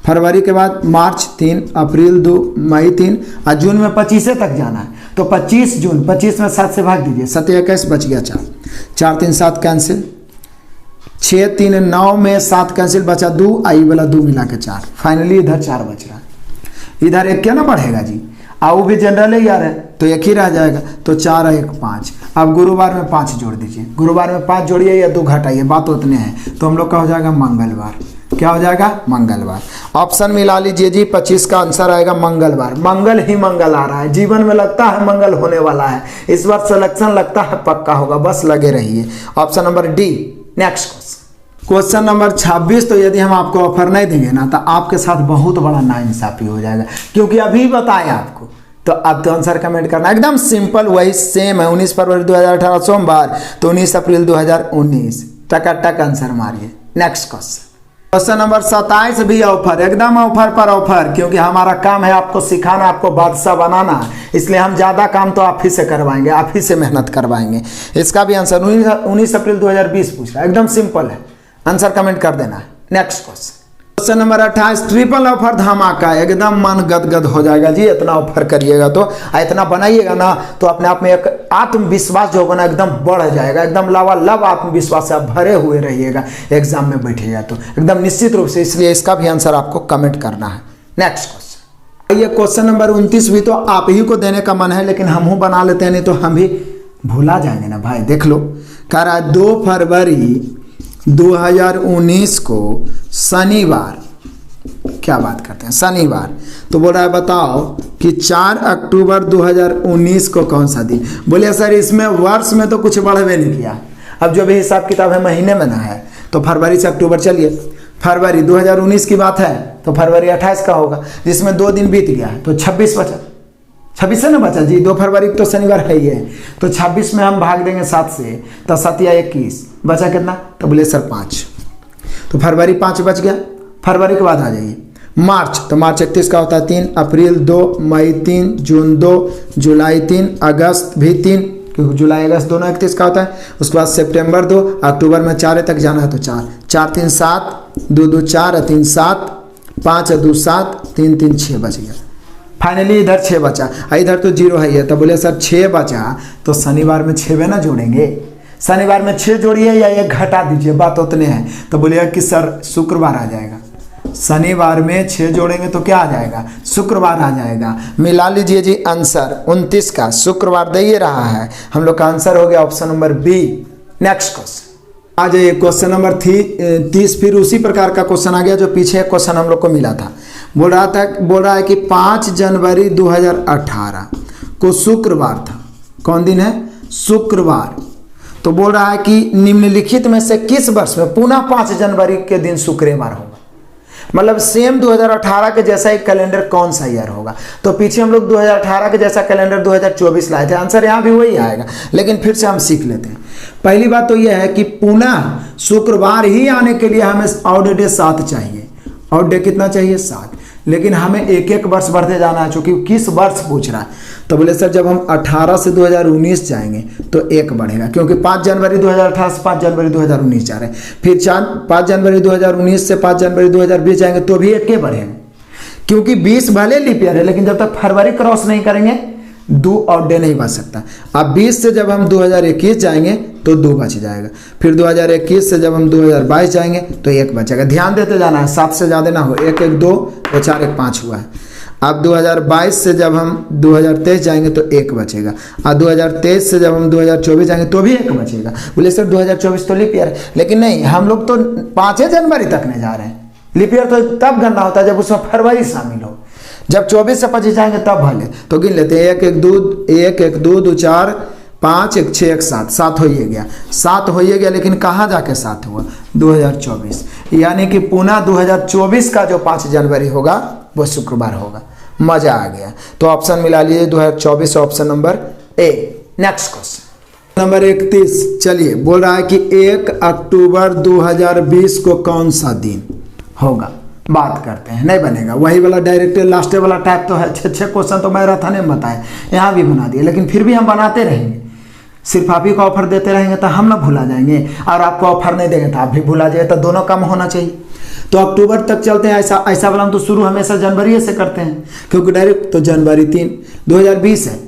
फरवरी के बाद मार्च 3, अप्रैल 2, मई 3 और जून में 25 तक जाना है, तो 25 जून, 25 में 7 से भाग दीजिए, 7 21 बच गया 4, 4 3 7 कैंसिल, 6 3 9 में 7 कैंसिल, बचा 2, आई वाला 2 मिला के 4, फाइनली इधर 4 बच रहा है। इधर एक क्या ना बढ़ेगा जी, वो भी जनरल ही यार है तो एक ही रह जाएगा, तो 4 1 5। अब गुरुवार में 5 जोड़ दीजिए, गुरुवार में 5 जोड़िए या 2 घटाइए, बात उतने हैं, तो हम लोग का हो जाएगा मंगलवार। क्या हो जाएगा? मंगलवार। ऑप्शन मिला लीजिए जी, 25 का आंसर आएगा मंगलवार। मंगल ही मंगल आ रहा है, जीवन में लगता है मंगल होने वाला है, इस बार सिलेक्शन लगता है पक्का होगा, बस लगे रहिए। Option number D. Next question number 26। तो यदि हम आपको ऑफर नहीं देंगे ना तो आपके साथ बहुत बड़ा नाइंसाफी हो जाएगा, क्योंकि अभी बताएं आपको, तो अब तो आंसर कमेंट करना एकदम सिंपल, वही सेम है। 19 फरवरी 2018 सोमवार, तो 19 अप्रैल 2019, टक आंसर मारिए। नेक्स्ट क्वेश्चन नंबर 27 भी ऑफर, एकदम ऑफर पर ऑफर, क्योंकि हमारा काम है आपको सिखाना, आपको बादशाह बनाना, इसलिए हम ज़्यादा काम तो आप ही से करवाएंगे, आप ही से मेहनत करवाएंगे। इसका भी आंसर 19 अप्रैल 2020 पूछ रहा है, एकदम सिंपल है, आंसर कमेंट कर देना है। Next question number 28, triple offer धमाका, एकदम मन गदगद हो जाएगा जी, इतना ऑफर करिएगा तो, इतना बनाइएगा ना तो अपने आप में एक आत्मविश्वास जो होगा एकदम बढ़ जाएगा, एकदम लबालब आत्मविश्वास से आप भरे हुए रहिएगा, एग्जाम में बैठिएगा तो एकदम निश्चित रूप से, इसलिए इसका भी आंसर आपको कमेंट करना है। नेक्स्ट क्वेश्चन, ये क्वेश्चन नंबर 29 भी तो आप ही को देने का मन है, लेकिन हम बना लेते हैं, नहीं तो हम भी भूला जाएंगे ना भाई। देख लो, कह रहा है 2 फरवरी 2019 को शनिवार, क्या बात करते हैं शनिवार, तो बोल रहा है बताओ कि 4 अक्टूबर 2019 को कौन सा दिन। बोले सर इसमें वर्ष में तो कुछ बढ़वे नहीं किया, अब जो भी हिसाब किताब है महीने में ना है, तो फरवरी से अक्टूबर चलिए, फरवरी 2019 की बात है तो फरवरी 28 का होगा, जिसमें 2 दिन बीत गया तो 26 बचा, 26 से ना बचा जी, 2 फरवरी तो शनिवार है ही है, तो 26 में हम भाग देंगे 7 से, तो 7 या 21 बचा कितना, तो बोले सर 5, तो फरवरी 5 बच गया। फरवरी के बाद आ जाइए मार्च, तो मार्च 31 का होता है 3, अप्रैल 2, मई 3, जून 2, जुलाई 3, अगस्त भी 3, क्योंकि जुलाई अगस्त दोनों 31 का होता है। उसके बाद सितंबर 2, अक्टूबर में 4 तक जाना है तो 4, 4 3 7, 2 2 4, 3 7, 5 2 7, 3 3 6 बच गया। फाइनली इधर 6 बचा, इधर तो 0 है ये, तो बोले सर 6 बचा तो शनिवार में 6 ना जोड़ेंगे, शनिवार में 6 जोड़िए या 1 घटा दीजिए, बात उतने हैं। तो बोलिए कि सर शुक्रवार आ जाएगा, शनिवार में 6 जोड़ेंगे तो क्या आ जाएगा, शुक्रवार आ जाएगा। मिला लीजिए जी आंसर 29 का शुक्रवार दे रहा है, हम लोग का आंसर हो गया option number B. Next question आ जाइए, क्वेश्चन नंबर 30, फिर उसी प्रकार का क्वेश्चन आ गया जो पीछे क्वेश्चन हम लोग को मिला था। बोल रहा है कि 5 जनवरी 2018 को शुक्रवार था, कौन दिन है, शुक्रवार। तो बोल रहा है कि निम्नलिखित में से किस वर्ष में पुनः 5 जनवरी के दिन शुक्रवार होगा, मतलब सेम 2018 के जैसा एक कैलेंडर कौन सा ईयर होगा। तो पीछे हम लोग 2018 के जैसा कैलेंडर 2024 लाए थे, आंसर यहाँ भी वही आएगा, लेकिन फिर से हम सीख लेते हैं। पहली बात तो यह है कि पुनः शुक्रवार ही आने के लिए हमें आउट डे 7 चाहिए, आउट डे कितना चाहिए 7, लेकिन हमें एक एक वर्ष बढ़ते जाना है, चूंकि किस वर्ष पूछ रहा है। तो बोले सर जब हम 18 से 2019 जाएंगे तो 1 बढ़ेगा, क्योंकि 5 जनवरी 2018 से 5 जनवरी 2019 जा रहे हैं, फिर 5 जनवरी 2019 से 5 जनवरी 2020 जाएंगे तो भी 1 बढ़ेगा, क्योंकि 20 भले लीप ईयर है, लेकिन जब तक फरवरी क्रॉस नहीं करेंगे 2 और डे नहीं बच सकता। अब 20 से जब हम 2021 जाएंगे तो 2 बच जाएगा, फिर 2021 से जब हम 2022 जाएंगे तो 1 बचेगा। ध्यान देते जाना है, 7 से ज़्यादा ना हो, 1 1 2 तो 4 1 5 हुआ है। अब 2022 से जब हम 2023 जाएंगे तो 1 बचेगा, और 2023 से जब हम 2024 जाएंगे तो भी 1 बचेगा। बोले सर 2024 तो लीप ईयर है, लेकिन नहीं, हम लोग तो 5 जनवरी तक नहीं जा रहे हैं, लीप ईयर तो तब गणना होता है जब उसमें फरवरी शामिल हो, जब 24 से 25 जाएंगे तब भले। तो गिन लेते हैं 1 1 2 2 4 5 1 6 1 7, 7 हो ही गया, 7 हो ही गया, लेकिन कहाँ जाके 7 हुआ, 2024, यानी कि पुनः 2024 का जो 5 जनवरी होगा वो शुक्रवार होगा। मजा आ गया, तो ऑप्शन मिला लीजिए 2024, option number A. Next question number 31 चलिए बोल रहा है कि 1 अक्टूबर 2020 को कौन सा दिन होगा। बात करते हैं, नहीं बनेगा वही वाला डायरेक्ट लास्ट वाला टाइप तो है। 6 क्वेश्चन तो मैराथन में बताए, यहाँ भी बना दिए, लेकिन फिर भी हम बनाते रहेंगे। सिर्फ आप ही को ऑफर देते रहेंगे तो हम ना भुला जाएंगे, और आपको ऑफर नहीं देंगे तो आप भी भुला जाए, तो दोनों काम होना चाहिए। तो अक्टूबर तक चलते हैं। ऐसा वाला हम तो शुरू हमेशा जनवरी से करते हैं, क्योंकि डायरेक्ट तो जनवरी 3 2020 है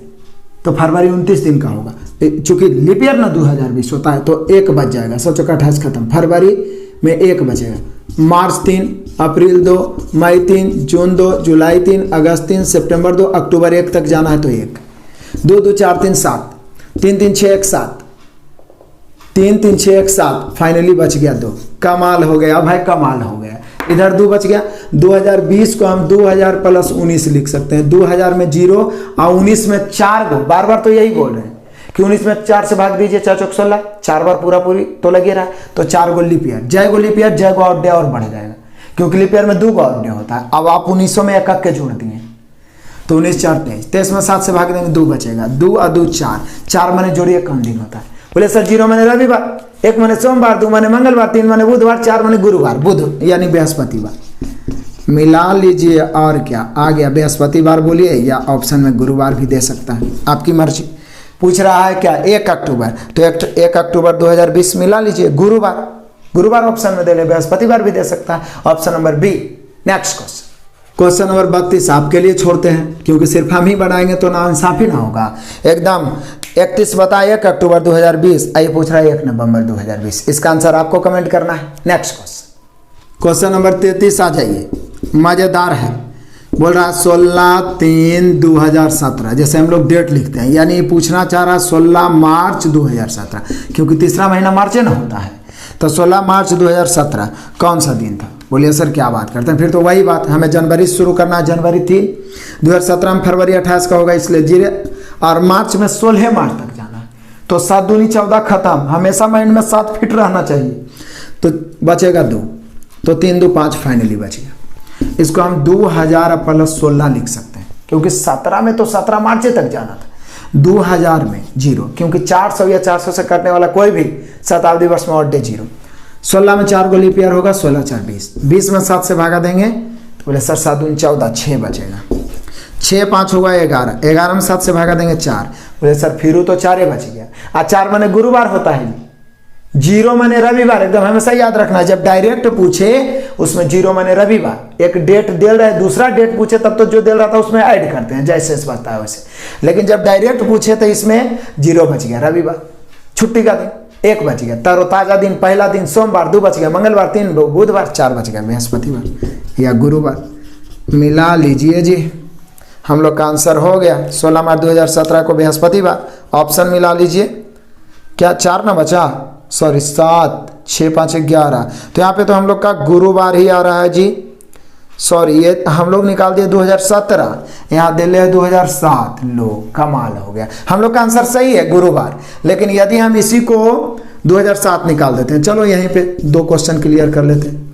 तो फरवरी 29 दिन का होगा। चूंकि लीप ईयर ना 2020 होता है तो 1 बच जाएगा, 128 खत्म, फरवरी में 1 बचेगा, मार्च 3, अप्रैल 2, मई 3, जून 2, जुलाई 3, अगस्त 3, सितंबर 2, अक्टूबर 1 तक जाना है तो 1, 2 2 4 3 7, 3 3 6 1 7, 3 3 6 1 7, फाइनली बच गया 2। कमाल हो गया भाई, कमाल हो गया। इधर 2 बच गया। 2020 को हम 2000 प्लस 19 लिख सकते हैं। 2000 में 0 और 19 में 4 गो, बार बार तो यही बोल रहे हैं कि 19 में 4 से भाग दीजिए, 4 चौक 16, 4 बार पूरा पूरी तो लगे रहा, तो 4 गो लीप ईयर, जय गो लीप ईयर, जय गो आउट डे और बढ़ जाएगा, क्योंकि लीप ईयर में 2 गो आउट डे होता है। अब आप 1900 में 1 के जोड़ दिए तो 19 4 23, 23 में 7 से भाग देंगे 2 बचेगा, 2 और 2 4, 4 महीने जोड़िए कौन दिन होता है। बोले सर 0 महीने रविवार, 1 महीने सोमवार, 2 महीने मंगलवार, 3 महीने बुधवार, 4 महीने गुरुवार, बुध यानी बृहस्पतिवार मिला लीजिए। और क्या आ गया, बृहस्पतिवार बोलिए या ऑप्शन में गुरुवार भी दे सकता है, आपकी मर्जी। पूछ रहा है क्या 1 अक्टूबर, तो 1 अक्टूबर 2020 मिला लीजिए, गुरुवार, गुरुवार ऑप्शन में दे ले, बृहस्पतिवार भी दे सकता है, option number B. Next question number 32 आपके लिए छोड़ते हैं, क्योंकि सिर्फ हम ही बनाएंगे तो नाइंसाफी ना होगा एकदम। 31 बताए 1 अक्टूबर 2020, आइए पूछ रहा है 1 नवंबर 2020, इसका आंसर आपको कमेंट करना है। नेक्स्ट क्वेश्चन नंबर 33 आ जाइए, मजेदार है। बोल रहा है 16/3/2017, जैसे हम लोग डेट लिखते हैं, यानी पूछना चाह रहा है 16 मार्च 2017, क्योंकि तीसरा महीना मार्च ना होता है, तो 16 मार्च 2017 कौन सा दिन था। बोलिए सर क्या बात करते हैं, फिर तो वही बात, हमें जनवरी से शुरू करना है, जनवरी 3, 2017 में फरवरी 28 का होगा, इसलिए 0, और मार्च में 16 मार्च तक जाना है, तो 7 दूनी 14 खत्म, हमेशा माइंड में 7 फिट रहना चाहिए, तो बचेगा 2, तो 3 2 5 फाइनली बच गया। इसको हम 2000 प्लस 16 लिख सकते हैं, क्योंकि 17 में तो 17 मार्च तक जाना था, 2000 में 0, क्योंकि 400 या 400 से कटने वाला कोई भी शताब्दी वर्ष में ऑड डे 0, 16 में 4 गो लीप ईयर होगा, 16 4 20, 20 में 7 से भागा देंगे तो बोले सर 7 दूनी 14, 6 बचेगा, 6 5 होगा 11, 11 में 7 से भागा देंगे 4, बोले सर फिर तो 4 बच गया। और 4 महीने गुरुवार होता है, 0 महीने रविवार, एकदम हमेशा याद रखना, जब डायरेक्ट पूछे उसमें 0 महीने रविवार, एक डेट दे रहे, दूसरा डेट पूछे तब तो जो दे रहा था उसमें ऐड करते हैं, जैसे बता है वैसे, लेकिन जब डायरेक्ट पूछे तो इसमें 0 बच गया, रविवार छुट्टी का दिन 1 बच गया, तरोताजा दिन पहला दिन सोमवार, 2 बच गया, मंगलवार 3, बुधवार 4 बच गया, बृहस्पतिवार या गुरुवार। मिला लीजिए जी, हम लोग का आंसर हो गया 16 मार्च 2017 को बृहस्पतिवार, ऑप्शन मिला लीजिए। क्या 4 ना बचा, सॉरी 7, 6 5 11, तो यहाँ पे तो हम लोग का गुरुवार ही आ रहा है जी, सॉरी ये हम लोग निकाल दिए 2017, यहाँ दे ले 2007, लो कमाल हो गया, हम लोग का आंसर सही है गुरुवार, लेकिन यदि हम इसी को 2007 निकाल देते हैं, चलो यहीं पे 2 क्वेश्चन क्लियर कर लेते हैं।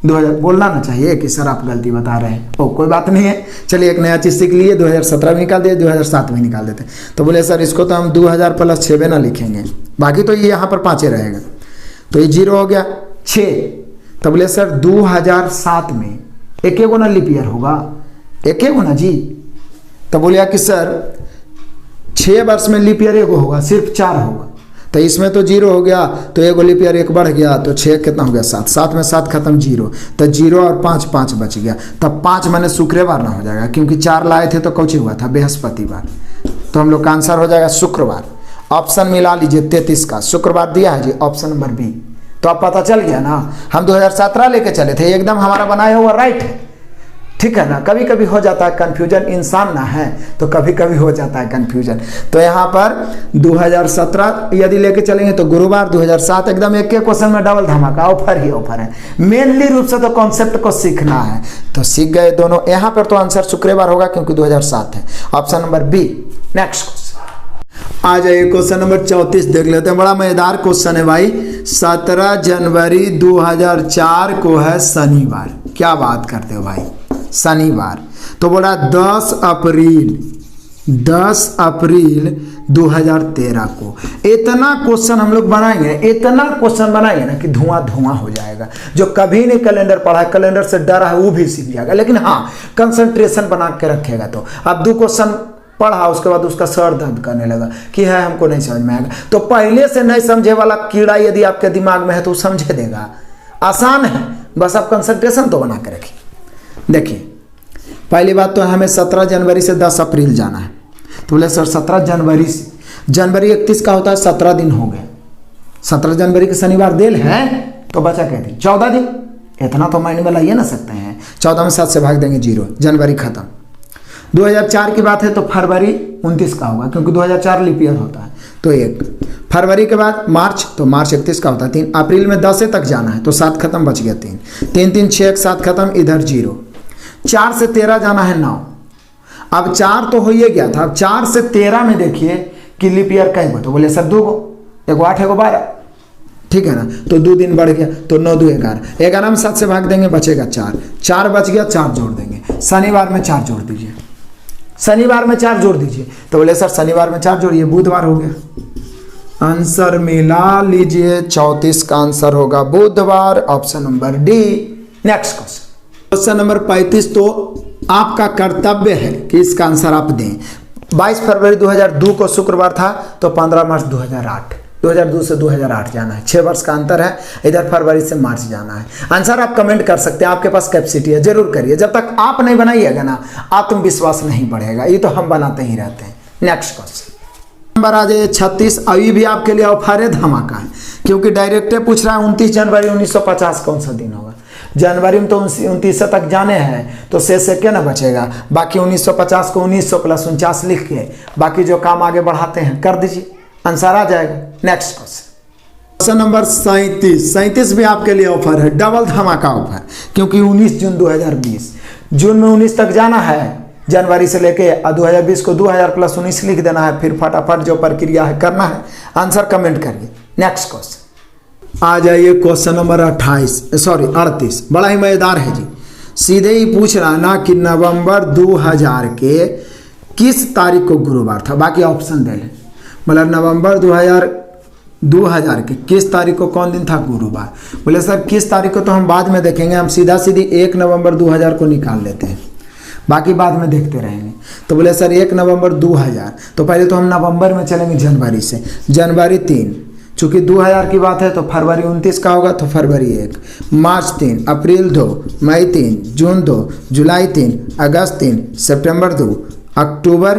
2000 बोलना ना चाहिए कि सर आप गलती बता रहे हैं, ओ कोई बात नहीं है, चलिए एक नया चीज़ सीख लिए, 2017 भी निकाल दिए, 2007 भी निकाल देते हैं, तो बोले सर इसको तो हम 2000 प्लस 6 ना लिखेंगे, बाकी तो ये यहाँ पर 5 रहेगा, तो ये 0 हो गया 6, तो बोले सर 2007 में 1 गो ना लीप ईयर होगा, 1 गो ना जी, तो बोलिए कि सर 6 वर्ष में लीप ईयर 1 होगा, सिर्फ 4 होगा, तो इसमें तो 0 हो गया, तो 1 लीप ईयर 1 बढ़ गया, तो 6 कितना हो गया 7, 7 में 7 खत्म 0, तो 0 और 5 5 बच गया, तब 5 मैंने शुक्रवार ना हो जाएगा, क्योंकि 4 लाए थे तो कौची हुआ था बृहस्पतिवार, तो हम लोग का आंसर हो जाएगा शुक्रवार। ऑप्शन मिला लीजिए 33 का, शुक्रवार दिया है जी, ऑप्शन नंबर बी। तो अब पता चल गया ना, हम 2017 लेके चले थे, एकदम हमारा बनाया हुआ राइट है, ठीक है ना। कभी कभी हो जाता है कंफ्यूजन, इंसान ना है तो कभी कभी हो जाता है कंफ्यूजन। तो यहाँ पर 2017 यदि लेके चलेंगे तो गुरुवार, 2007 एकदम एक एक क्वेश्चन में डबल धमाका, ऑफर ही ऑफर है। मेनली रूप से तो कॉन्सेप्ट को सीखना है, तो सीख गए दोनों। यहाँ पर तो आंसर शुक्रवार होगा क्योंकि 2007 है, option number B. Next question आ जाइए, क्वेश्चन नंबर 34 देख लेते हैं। बड़ा मजेदार क्वेश्चन है भाई। 17 जनवरी 2004 को है शनिवार। क्या बात करते हो भाई, शनिवार। तो बोला 10 अप्रैल 2013 को। इतना क्वेश्चन हम लोग बनाएंगे, इतना क्वेश्चन बनाएंगे ना कि धुआं धुआं हो जाएगा। जो कभी नहीं कैलेंडर पढ़ा है, कैलेंडर से डरा है, वो भी सीख जाएगा। लेकिन हाँ, कंसंट्रेशन बना के रखेगा तो। अब 2 क्वेश्चन पढ़ा, उसके बाद उसका सर दर्द करने लगा कि है हमको नहीं समझ में आएगा। तो पहले से नहीं समझे वाला कीड़ा यदि आपके दिमाग में है तो समझे देगा। आसान है, बस आप कंसंट्रेशन तो बना के रखिए। देखिए, पहली बात तो हमें 17 जनवरी से 10 अप्रैल जाना है। तो बोले सर 17 जनवरी से, जनवरी 31 का होता है, 17 दिन हो गए। 17 जनवरी के शनिवार देल है तो बचा क्या दिन? 14 दिन। इतना तो माइंड में लाइए ना सकते हैं। 14 में 7 से भाग देंगे 0, जनवरी खत्म। 2004 की बात है तो फरवरी 29 का होगा, क्योंकि 2004 लीप ईयर होता है तो 1। फरवरी के बाद मार्च, तो मार्च 31 का होता है 3। अप्रैल में 10 तक जाना है तो 7 खत्म, बच गया 3। 3 3 6 7 खत्म, इधर 0। 4 से 13 जाना है 9। अब 4 तो हो ही गया था। अब 4 से 13 में देखिए कि लीप ईयर कई गो, तो बोले सर 2 गो, 1 8 1 12, ठीक है ना। तो 2 दिन बढ़ गया तो 9 2 11, 11 में 7 से भाग देंगे, बचेगा 4। 4 बच गया, 4 जोड़ देंगे। शनिवार में 4 जोड़ दीजिए, शनिवार में 4 जोड़ दीजिए। तो बोले सर शनिवार में 4 जोड़िए, बुधवार हो गया। आंसर मिला लीजिए, 34 का आंसर होगा बुधवार, option number D. Next question number 35, तो आपका कर्तव्य है कि इसका आंसर आप दें। 22 फरवरी 2002 को शुक्रवार था तो 15 मार्च 2008, 2002 से 2008 जाना है। 6 वर्ष का अंतर है। इधर फरवरी से मार्च जाना है। आंसर आप कमेंट कर सकते हैं, आपके पास कैपेसिटी है, जरूर करिए। जब तक आप नहीं बनाइएगा ना, आत्मविश्वास नहीं बढ़ेगा। ये तो हम बनाते ही रहते हैं। नेक्स्ट क्वेश्चन नंबर आ जाए 36। अभी भी आपके लिए ऑफर है, धमाका है, क्योंकि डायरेक्ट पूछ रहा है 29 जनवरी 1950 कौन सा दिन होगा। जनवरी में तो 29 तक जाने हैं तो से क्या ना बचेगा। बाकी 1950 को 1900 + 49 लिख के बाकी जो काम आगे बढ़ाते हैं कर दीजिए, आंसर आ जाएगा। नेक्स्ट क्वेश्चन नंबर 37 भी आपके लिए ऑफर है, डबल धमाका ऑफर, क्योंकि 19 जून 2020, जून में 19 तक जाना है जनवरी से लेके, 2020 को 2000 + 19 लिख देना है। फिर फटाफट जो प्रक्रिया है करना है। आंसर कमेंट करिए। नेक्स्ट क्वेश्चन आ जाइए, क्वेश्चन नंबर 38 बड़ा ही मजेदार है जी। सीधे ही पूछ रहा ना कि नवंबर 2000 के किस तारीख को गुरुवार था। बाकी ऑप्शन दे लें, मतलब नवंबर 2000 के किस तारीख को कौन दिन था? गुरुवार। बोले सर किस तारीख को तो हम बाद में देखेंगे, हम सीधा सीधी 1 नवंबर 2000 को निकाल लेते हैं, बाकी बाद में देखते रहेंगे। तो बोले सर 1 नवंबर 2000, तो पहले तो हम नवंबर में चलेंगे जनवरी से। जनवरी 3, चूंकि 2000 की बात है तो फरवरी 29 का होगा, तो फरवरी 1, मार्च 3, अप्रैल 2, मई 3, जून 2, जुलाई 3, अगस्त 3, सितंबर 2, अक्टूबर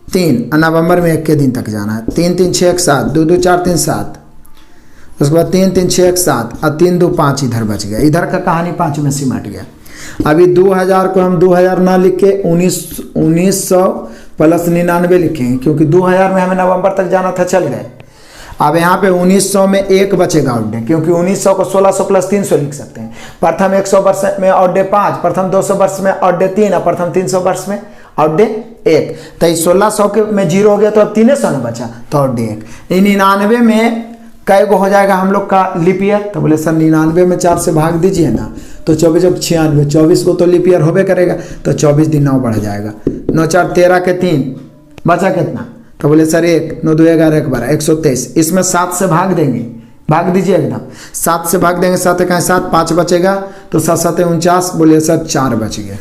3, नवंबर में 1 के दिन तक जाना है। 3 3 6 1 7, 2 2 4 3 7, उसके बाद 3 3 6 1 7 और 3 2 5 इधर बच गया। इधर का कहानी 5 में सिमट गया। अभी 2000 को हम 2000 ना लिख के 1900 + 99 लिखेंगे, क्योंकि 2000 में हमें नवंबर तक जाना था, चल गए। अब यहाँ पे 1900 में 1 बचेगा ऑड डे, क्योंकि 1900 को 1600 + 300 लिख सकते हैं। प्रथम 100 वर्ष में ऑड डे 5, प्रथम 200 वर्ष में ऑड डे 3 और प्रथम 300 वर्ष में ऑड डे 1। तो 1600 के में 0 हो गया तो अब 300 ना बचा, तो ऑड डे 1। 99 में कै गो हो जाएगा हम लोग का लीप ईयर? तो बोले सर 99 में 4 से भाग दीजिए ना, तो 24 और 96, 24 को तो लीप ईयर होबे करेगा, तो 24 दिन 9 बढ़ जाएगा। 9 4 13 के 3 बचा कितना? तो बोले सर 1 9 2 11 1 12, 123। इसमें 7 से भाग देंगे, भाग दीजिए एकदम। 7 से भाग देंगे, 7 1 7, 5 बचेगा, तो 7 7 49। बोले सर 4 बच गया,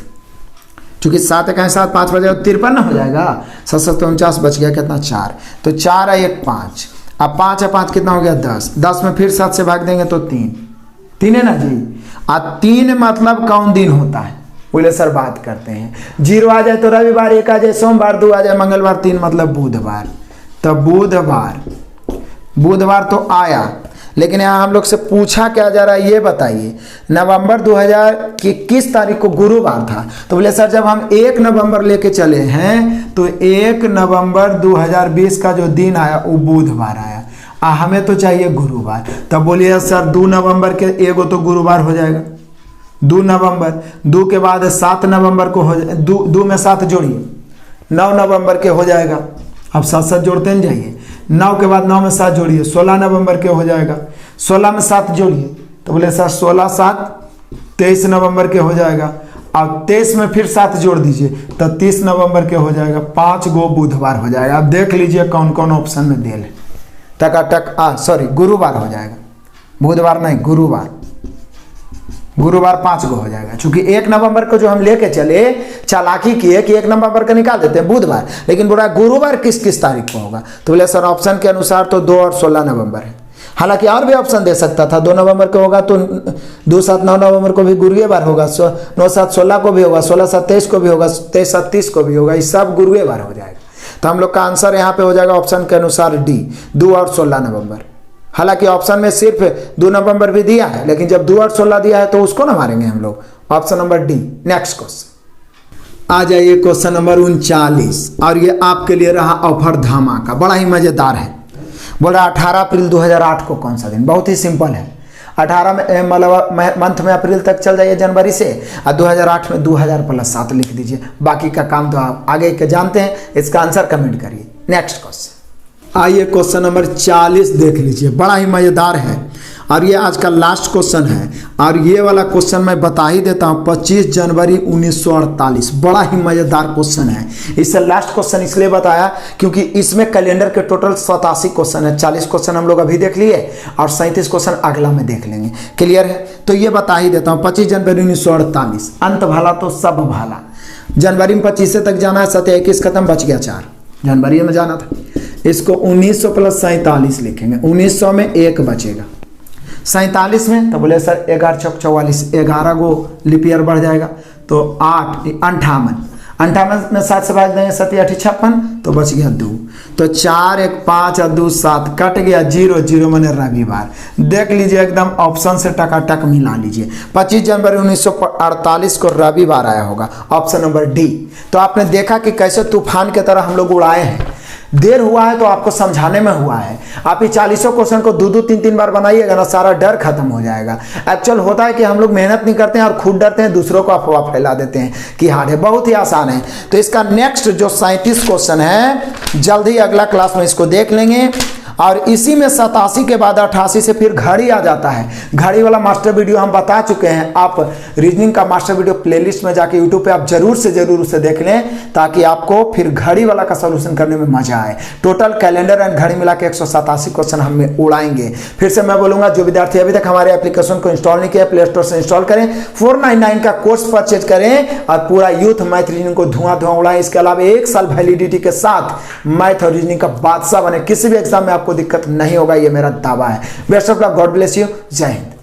चूंकि 7 1 7, 5 बचेगा 53 ना हो जाएगा। 7 7 49 बच गया कितना? 4। तो 4 और 1 5, अब 5 और 5 कितना हो गया? 10। 10 में फिर 7 से भाग देंगे तो 3 है ना जी। 3 मतलब कौन दिन होता है? बोले सर बात करते हैं। 0 आ जाए तो रविवार, 1 आ जाए सोमवार, 2 आ जाए मंगलवार, 3 मतलब बुधवार। तो बुधवार तो आया, लेकिन यहाँ हम लोग से पूछा क्या जा रहा है ये बताइए। नवंबर 2000 की किस तारीख को गुरुवार था? तो बोले सर जब हम 1 नवंबर लेके चले हैं तो 1 नवंबर 2020 का जो दिन आया वो बुधवार आया, हमें तो चाहिए गुरुवार। तब बोलिए सर 2 नवंबर के एगो तो गुरुवार हो जाएगा। 2 नवंबर, 2 के बाद 7 नवंबर को हो जाए, 2 में 7 जोड़िए, 9 नवंबर के हो जाएगा। अब 7 7 जोड़ते नहीं जाइए। 9 के बाद 9 में 7 जोड़िए, 16 नवंबर के हो जाएगा। 16 में 7 जोड़िए, तो बोले सर 16 7 23 नवंबर के हो जाएगा। अब 23 में फिर 7 जोड़ दीजिए तो 30 नवंबर के हो जाएगा, 5 गो बुधवार हो जाएगा। अब देख लीजिए कौन कौन ऑप्शन में देल है। टकाटक सॉरी गुरुवार हो जाएगा, बुधवार नहीं गुरुवार, गुरुवार 5 गो हो जाएगा। क्योंकि 1 नवंबर को जो हम लेके चले चालाकी किए कि 1 नवंबर का निकाल देते हैं बुधवार, लेकिन बोला गुरुवार किस किस तारीख को होगा, तो बोले सर ऑप्शन के अनुसार तो 2 और 16 नवंबर है। हालांकि और भी ऑप्शन दे सकता था, 2 नवंबर को होगा तो 2 7 9 नवंबर को भी गुरुवार होगा, 9 7 16 को भी होगा, 16 7 23 को भी होगा, 23 7 30 को भी होगा, ये सब गुरुवार हो जाएगा। तो हम लोग का आंसर यहाँ पे हो जाएगा ऑप्शन के अनुसार डी, 2 और 16 नवंबर। हालांकि ऑप्शन में सिर्फ 2 नवंबर भी दिया है, लेकिन जब 2 और 16 दिया है तो उसको ना मारेंगे हम लोग। Option number D. Next question आ जाइए, क्वेश्चन नंबर 39, और ये आपके लिए रहा ऑफर धमाका, बड़ा ही मजेदार है। बोल रहा 18 अप्रैल 2008 को कौन सा दिन, बहुत ही सिंपल है। 18 में मतलब मंथ में अप्रैल तक चल जाइए जनवरी से, और 2008 में 2000 + 7 लिख दीजिए। बाकी का काम तो आप आगे के जानते हैं, इसका आंसर कमेंट करिए। नेक्स्ट क्वेश्चन आइए, क्वेश्चन नंबर 40 देख लीजिए, बड़ा ही मजेदार है और ये आज का लास्ट क्वेश्चन है। और ये वाला क्वेश्चन मैं बता ही देता हूँ, 25 जनवरी 1948, बड़ा ही मजेदार क्वेश्चन है। इससे लास्ट क्वेश्चन इसलिए बताया क्योंकि इसमें कैलेंडर के टोटल 87 क्वेश्चन है। 40 क्वेश्चन हम लोग अभी देख लिए और 37 क्वेश्चन अगला में देख लेंगे। क्लियर है? तो ये बता ही देता हूँ, 25 जनवरी 1948, अंत भला तो सब भला। जनवरी में 25 तक जाना है, 7 21 खत्म, बच गया 4, जनवरी में जाना था। इसको 1900 + 47 लिखेंगे, 1900 में 1 बचेगा, 47 में तो बोले सर 11 × 4 = 44, 11 गो लीप ईयर बढ़ जाएगा तो 8 58, 58 में 7 से भाग देंगे, 7 8 56, तो बच गया 2, तो 4 1 5 और 2 7, कट गया 0 0 मैंने रविवार। देख लीजिए एकदम ऑप्शन से टकाटक मिला लीजिए, 25 जनवरी 1948 को रविवार आया होगा, ऑप्शन नंबर डी। तो आपने देखा कि कैसे तूफान की तरह हम लोग उड़ाए हैं। देर हुआ है तो आपको समझाने में हुआ है। आप ये 40 क्वेश्चन को 2 3 3 बार बनाइएगा ना, सारा डर खत्म हो जाएगा। एक्चुअल होता है कि हम लोग मेहनत नहीं करते हैं और खुद डरते हैं, दूसरों को अफवाह फैला देते हैं कि हार्ड है। बहुत ही आसान है। तो इसका नेक्स्ट जो 37 क्वेश्चन है, जल्द ही अगला क्लास में इसको देख लेंगे। और इसी में 87 के बाद 88 से फिर घड़ी आ जाता है। घड़ी वाला मास्टर वीडियो हम बता चुके हैं। आप रीजनिंग का मास्टर वीडियो प्लेलिस्ट में जाके यूट्यूब पे आप जरूर से जरूर उसे देख लें, ताकि आपको फिर घड़ी वाला का सॉल्यूशन करने में मजा आए। टोटल कैलेंडर एंड घड़ी मिला के 187 क्वेश्चन हम उड़ाएंगे। फिर से मैं बोलूंगा, जो विद्यार्थी अभी तक हमारे एप्लीकेशन को इंस्टॉल नहीं किया, प्ले स्टोर से इंस्टॉल करें, 499 का कोर्स परचेज करें और पूरा यूथ मैथ रीजनिंग को धुआं उड़ाएं। इसके अलावा 1 साल वैलिडिटी के साथ मैथ और रीजनिंग का बादशाह बने। किसी भी एग्जाम में आपको दिक्कत नहीं होगा, ये मेरा दावा है। Best of luck, God bless you, जय हिंद।